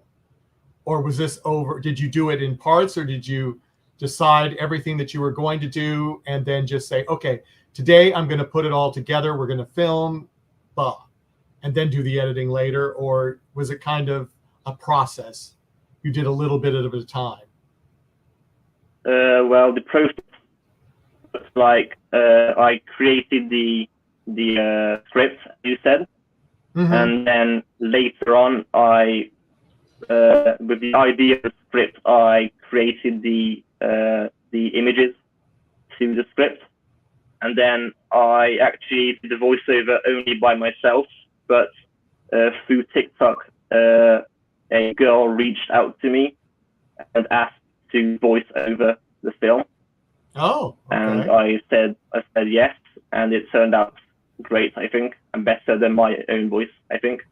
S2: or was this over? Did you do it in parts, or did you decide everything that you were going to do and then just say, okay, today I'm going to put it all together, we're going to film, blah, and then do the editing later? Or was it kind of a process? You did a little bit at a time.
S3: Well, the process was like I created the script, you said, and then later on, with the idea of the script, I created the the images to the script. And then I actually did the voiceover only by myself, but through TikTok, a girl reached out to me and asked to voice over the film.
S2: Oh, okay.
S3: And I said yes, and it turned out great, I think, and better than my own voice, I think.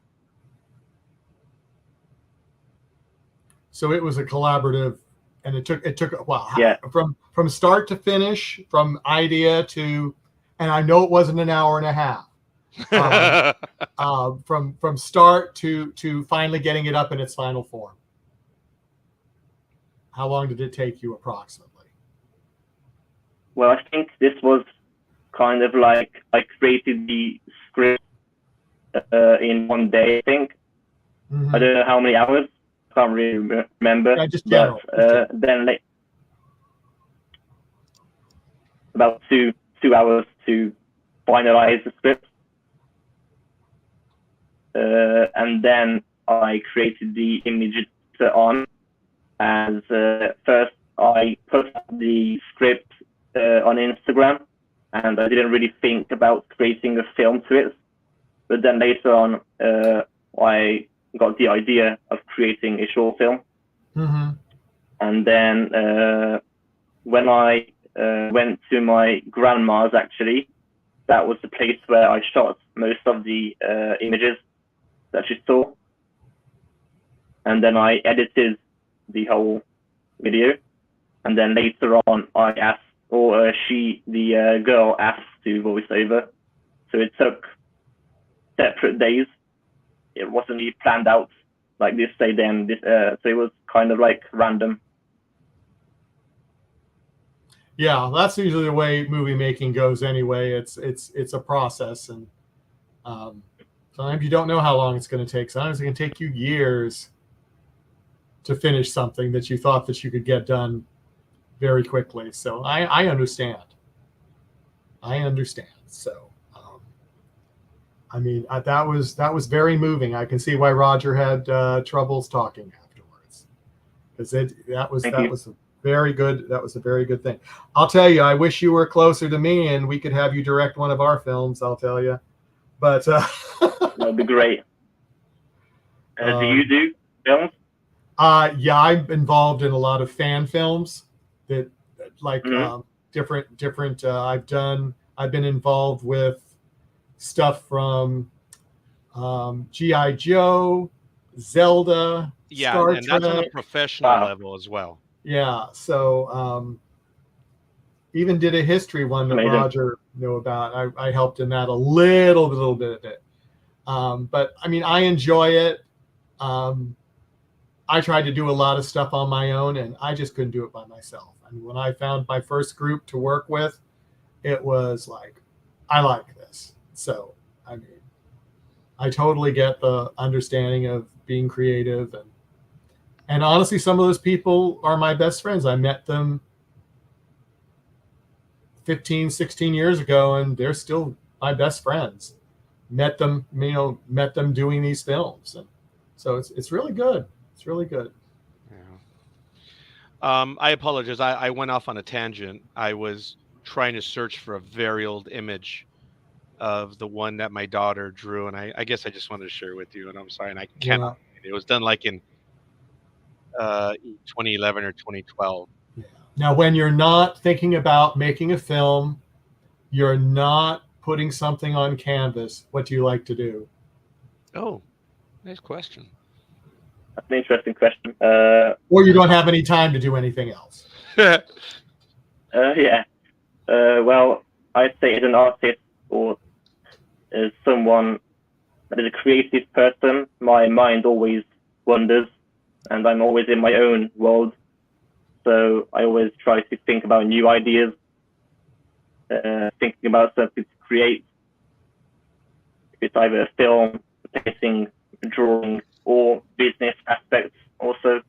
S2: So it was a collaborative, and it took wow.
S3: Yeah.
S2: From start to finish, from idea to, and I know it wasn't an hour and a half. From start to finally getting it up in its final form. How long did it take you approximately?
S3: Well, I think this was kind of like I created the script in one day, I think.
S2: Mm-hmm.
S3: I don't know how many hours. I can't really remember.
S2: Yeah, just general.
S3: Then about two hours to finalize the script. And then I created the images on. As first, I put the script on Instagram, and I didn't really think about creating a film to it. But then later on, I got the idea of creating a short film.
S2: Mm-hmm.
S3: And then when I went to my grandma's, actually, that was the place where I shot most of the images that she saw. And then I edited the whole video. And then later on, I asked, or the girl asked to voice over. So it took separate days. It wasn't really planned out, like this day, then this. So it was kind of like random.
S2: Yeah, that's usually the way movie making goes. Anyway, it's a process, and sometimes you don't know how long it's going to take. Sometimes it can take you years to finish something that you thought that you could get done very quickly. So I understand. So I mean, that was very moving. I can see why Roger had troubles talking afterwards, because that was a very good thing. I'll tell you, I wish you were closer to me and we could have you direct one of our films. I'll tell you, but
S3: that'd be great. Do you do films?
S2: Yeah, I'm involved in a lot of fan films that like different. I've been involved with stuff from G.I. Joe, Zelda, Star
S1: and that's on a
S2: Trek.
S1: professional level as well.
S2: Yeah, so even did a history one that
S3: Amazing.
S2: Roger knew about. I helped in that a little bit of it. But I mean, I enjoy it. I tried to do a lot of stuff on my own, and I just couldn't do it by myself. I mean, when I found my first group to work with, it was like, I like this. So, I mean, I totally get the understanding of being creative. And honestly, some of those people are my best friends. I met them 15, 16 years ago, and they're still my best friends. Met them doing these films. And so it's really good. It's really good.
S1: Yeah. I apologize. I went off on a tangent. I was trying to search for a very old image of the one that my daughter drew, and I guess I just wanted to share with you. And I'm sorry, and I can't.
S2: Yeah.
S1: It was done like in 2011 or 2012.
S2: Yeah. Now, when you're not thinking about making a film, you're not putting something on canvas, what do you like to do?
S1: Oh, nice question.
S3: That's an interesting question.
S2: Or you don't have any time to do anything else?
S3: Yeah. Well, I'd say as an artist or as someone that is a creative person, my mind always wanders, and I'm always in my own world. So I always try to think about new ideas, thinking about something to create. If it's either a film, a painting, a drawing, or business aspects also.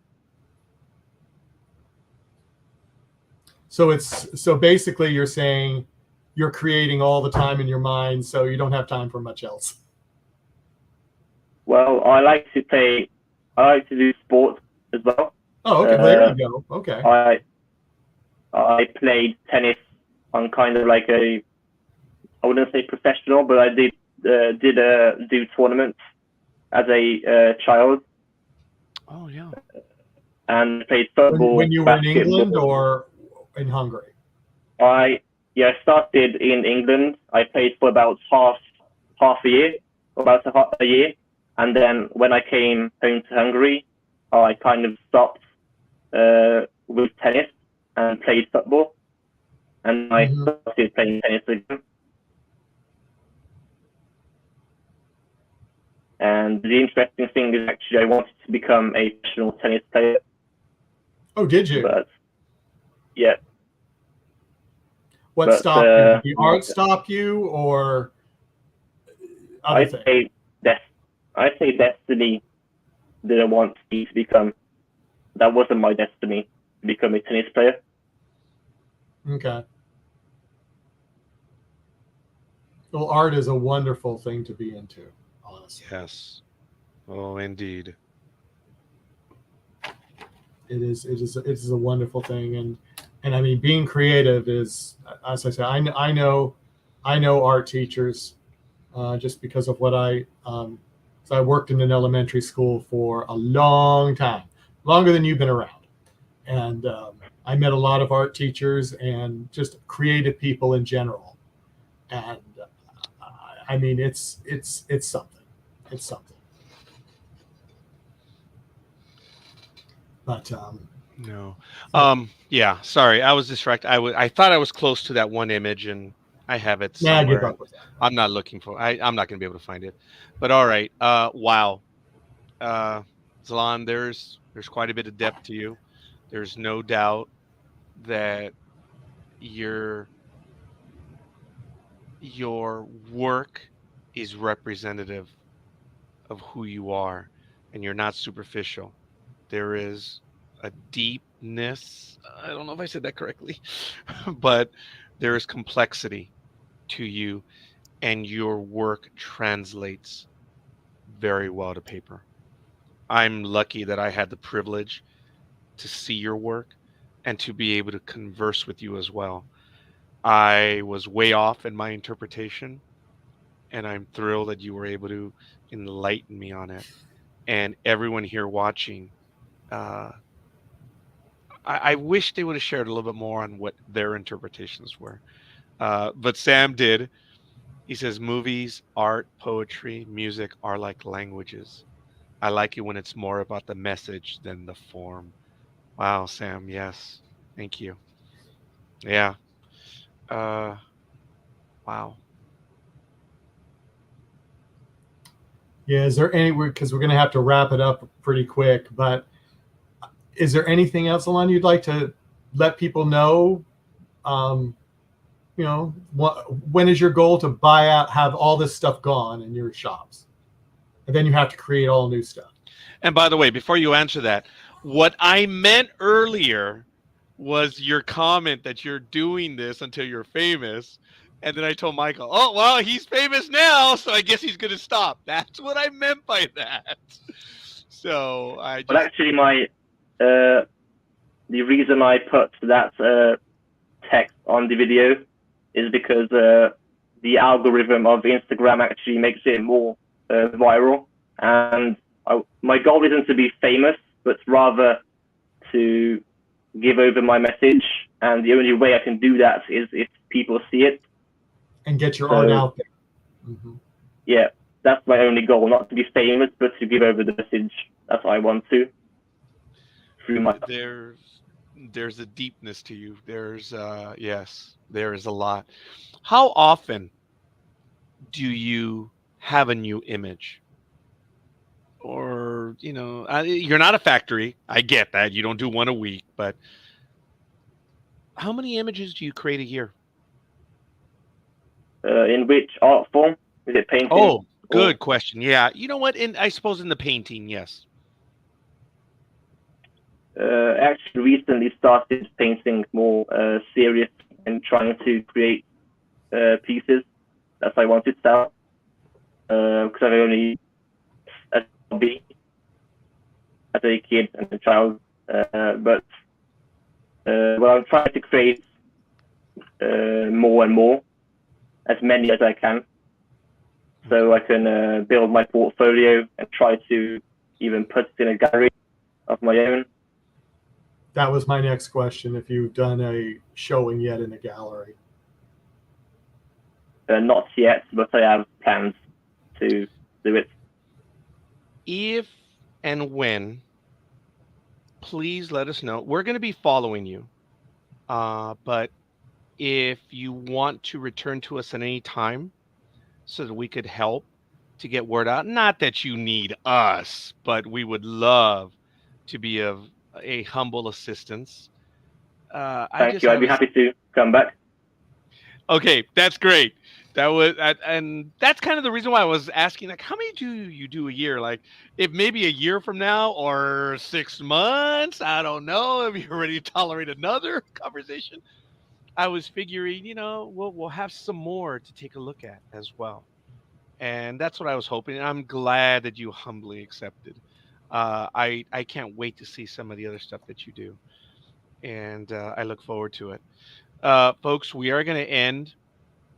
S2: So basically you're saying you're creating all the time in your mind, so you don't have time for much else.
S3: Well, I like to do sport as well.
S2: Oh, okay. There you go. Okay.
S3: I played tennis on kind of like I wouldn't say professional, but I did do tournaments as a child,
S1: Oh yeah.
S3: and played football,
S2: When you were in England
S3: basketball.
S2: or in Hungary?
S3: I started in England. I played for about half a year, about a year, and then when I came home to Hungary, I kind of stopped with tennis and played football, and I
S2: Mhm.
S3: started playing tennis again. And the interesting thing is actually I wanted to become a professional tennis player,
S2: Oh, did you?
S3: but yeah,
S2: What
S3: but
S2: stopped you? Did the art stop you, or other
S3: I
S2: things?
S3: say I say destiny didn't want me to become. That wasn't my destiny to become a tennis player.
S2: Okay. Well, art is a wonderful thing to be into, honestly.
S1: Yes. Oh, indeed.
S2: It is a wonderful thing, and I mean, being creative is, as I say, I know art teachers, just because of what so I worked in an elementary school for a long time, longer than you've been around, and I met a lot of art teachers and just creative people in general, and I mean, it's something, it's something, but
S1: No.
S2: so,
S1: Yeah, sorry. I was distracted. I thought I was close to that one image and I have it
S2: nah, give
S1: somewhere and
S2: up with that.
S1: I'm not looking for I'm not going to be able to find it. But all right. Wow. Uh Zalan, there's quite a bit of depth to you. There's no doubt that your your work is representative of who you are and you're not superficial. There is a deepness. I don't know if I said that correctly, but there is complexity to you, and your work translates very well to paper. I'm lucky that I had the privilege to see your work and to be able to converse with you as well. I was way off in my interpretation, and I'm thrilled that you were able to enlighten me on it. And everyone here watching, uh, I wish they would have shared a little bit more on what their interpretations were. But Sam did. He says movies, art, poetry, music are like languages. I like it when it's more about the message than the form. Wow, Sam. Yes. Thank you. Yeah. Uh, wow.
S2: Yeah, is there any, because we're going to have to wrap it up pretty quick, but is there anything else, Alon, you'd like to let people know? Um, when is your goal to buy out, have all this stuff gone in your shops? And then you have to create all new stuff.
S1: And by the way, before you answer that, what I meant earlier was your comment that you're doing this until you're famous. And then I told Michael, oh, well, he's famous now, so I guess he's going to stop. That's what I meant by that. So I
S3: Well,
S1: just.
S3: actually, the reason I put that text on the video is because the algorithm of Instagram actually makes it more viral. And my goal isn't to be famous, but rather to give over my message. And the only way I can do that is if people see it.
S2: And get your art out there.
S3: Mm-hmm. Yeah, that's my only goal, not to be famous, but to give over the message that I want to. Through my
S1: There's a deepness to you. There's yes, there is a lot. How often do you have a new image? Or, you're not a factory. I get that. You don't do one a week, but how many images do you create a year?
S3: In which art form? Is it painting?
S1: Oh, good question. Yeah. You know what? I suppose in the painting, yes.
S3: Actually recently started painting more serious and trying to create pieces that I wanted to sell, because I've only a hobby as a kid and a child, but I'm trying to create more and more, as many as I can, so I can build my portfolio and try to even put it in a gallery of my own.
S2: That was my next question. If you've done a showing yet in a gallery?
S3: Not yet, but I have plans to do it.
S1: If and when, please let us know. We're going to be following you. But if you want to return to us at any time so that we could help to get word out, not that you need us, but we would love to be of a humble assistance.
S3: Thank you. I'd be happy to come back.
S1: Okay, that's great. And that's kind of the reason why I was asking, like, how many do you do a year? Like, if maybe a year from now or 6 months, I don't know if you're ready to tolerate another conversation. I was figuring, we'll have some more to take a look at as well. And that's what I was hoping. And I'm glad that you humbly accepted. I can't wait to see some of the other stuff that you do. And I look forward to it. Folks, we are going to end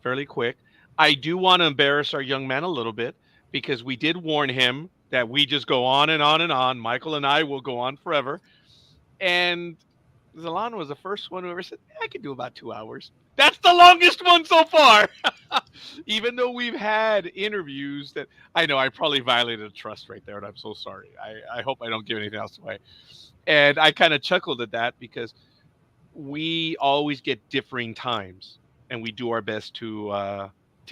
S1: fairly quick. I do want to embarrass our young man a little bit because we did warn him that we just go on and on and on. Michael and I will go on forever. And Zalan was the first one who ever said, I could do about 2 hours. That's the longest one so far. Even though we've had interviews that I know I probably violated trust right there, and I'm so sorry. I hope I don't give anything else away. And I kind of chuckled at that because we always get differing times, and we do our best to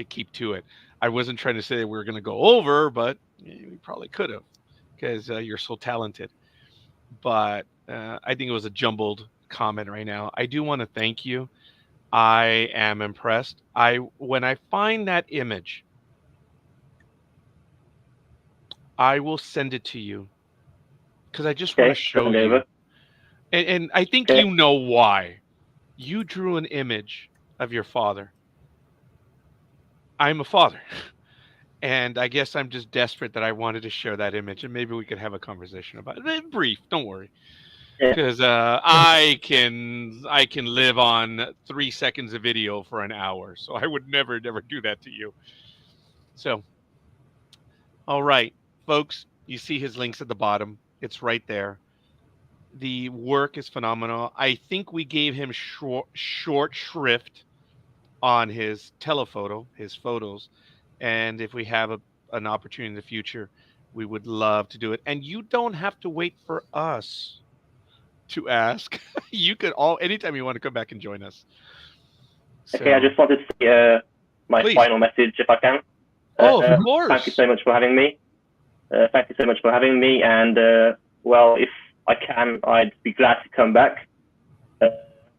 S1: keep to it. I wasn't trying to say that we were going to go over, but we probably could have because you're so talented. But I think it was a jumbled comment right now. I do want to thank you. I am impressed. When I find that image, I will send it to you because I just want to show you. And I think you know why. You drew an image of your father. I'm a father. And I guess I'm just desperate that I wanted to share that image, and maybe we could have a conversation about it. Brief, don't worry. Because I can live on 3 seconds of video for an hour, so I would never do that to you. So, all right, folks, you see his links at the bottom. It's right there. The work is phenomenal. I think we gave him short shrift on his telephoto, his photos, and if we have an opportunity in the future, we would love to do it. And you don't have to wait for us to ask. You could anytime you want to come back and join us. So,
S3: okay, I just wanted to say my final message, if I can.
S1: Of course.
S3: Thank you so much for having me. And if I can, I'd be glad to come back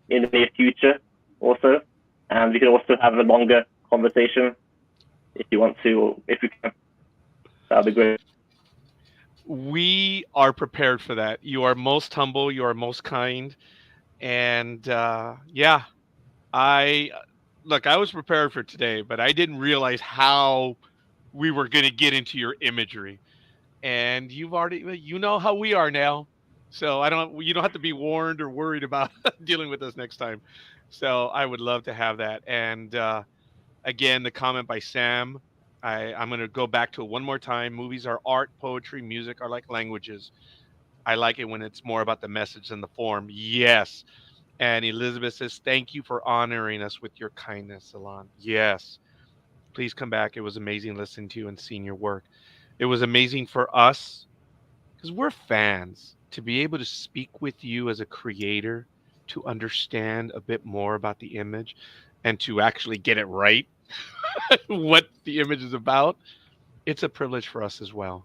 S3: in the near future also. And we can also have a longer conversation if you want to, or if we can. That would be great.
S1: We are prepared for that. You are most humble. You are most kind. And I was prepared for today, but I didn't realize how we were going to get into your imagery. And you know how we are now. So you don't have to be warned or worried about dealing with us next time. So I would love to have that. And again, the comment by Sam, I'm going to go back to it one more time. Movies are art, poetry, music are like languages. I like it when it's more about the message than the form. Yes. And Elizabeth says, thank you for honoring us with your kindness, Zalan. Yes. Please come back. It was amazing listening to you and seeing your work. It was amazing for us because we're fans to be able to speak with you as a creator, to understand a bit more about the image and to actually get it right, what the image is about. It's a privilege for us as well.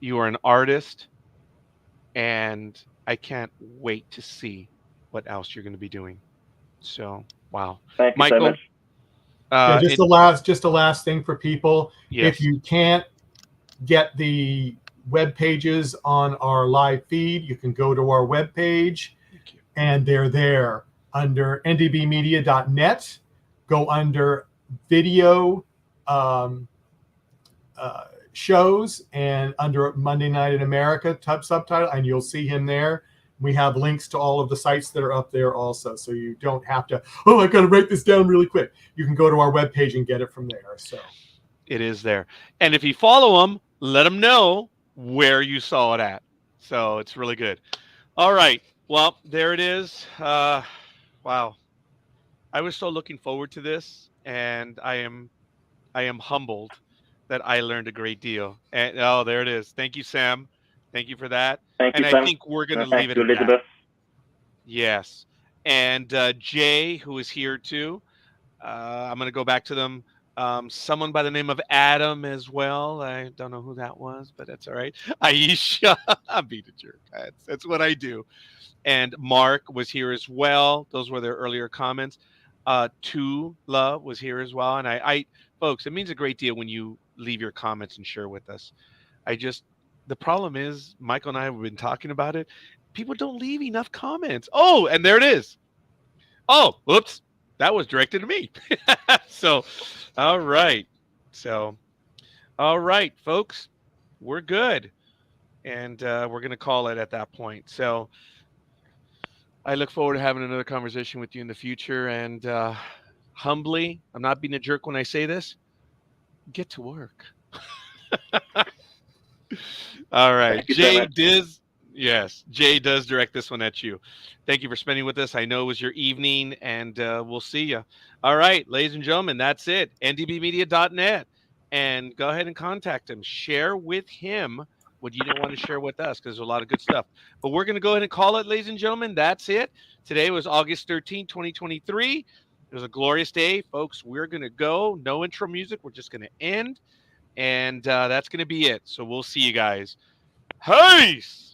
S1: You are an artist, and I can't wait to see what else you're going to be doing. So, wow.
S3: Thank you
S1: Michael,
S3: so much.
S2: Just a last thing for people.
S1: Yes.
S2: If you can't get the web pages on our live feed, you can go to our web page, and they're there under ndbmedia.net. Go under video shows and under Monday Night in America subtitle, and you'll see him there. We have links to all of the sites that are up there also, so you don't have to, oh, I got to write this down really quick. You can go to our webpage and get it from there. So
S1: it is there. And if you follow them, let them know where you saw it at. So it's really good. All right. Well, there it is. Wow. I was so looking forward to this, and I am humbled that I learned a great deal. And oh, there it is. Thank you, Sam. Thank you for that.
S3: Thank you,
S1: And I
S3: Sam.
S1: think we're going to
S3: Thank
S1: leave it
S3: you,
S1: at that.
S3: Elizabeth.
S1: Yes. And Jay, who is here too. I'm going to go back to them. Someone by the name of Adam as well. I don't know who that was, but that's all right. Aisha, I'm being a jerk. That's what I do. And Mark was here as well. Those were their earlier comments. Tula was here as well. And I, folks, it means a great deal when you leave your comments and share with us. The problem is, Michael and I have been talking about it. People don't leave enough comments. Oh, and there it is. Oh, whoops. That was directed to me. So, all right. So, all right, folks, we're good. And we're going to call it at that point. So, I look forward to having another conversation with you in the future. And humbly, I'm not being a jerk when I say this, get to work. All right. Jay Diz. Yes, Jay does direct this one at you. Thank you for spending with us. I know it was your evening, and we'll see you. All right, ladies and gentlemen, that's it. ndbmedia.net. And go ahead and contact him. Share with him what you don't want to share with us, because there's a lot of good stuff. But we're going to go ahead and call it, ladies and gentlemen. That's it. Today was August 13, 2023. It was a glorious day, folks. We're going to go. No intro music. We're just going to end. And that's going to be it. So we'll see you guys. Peace.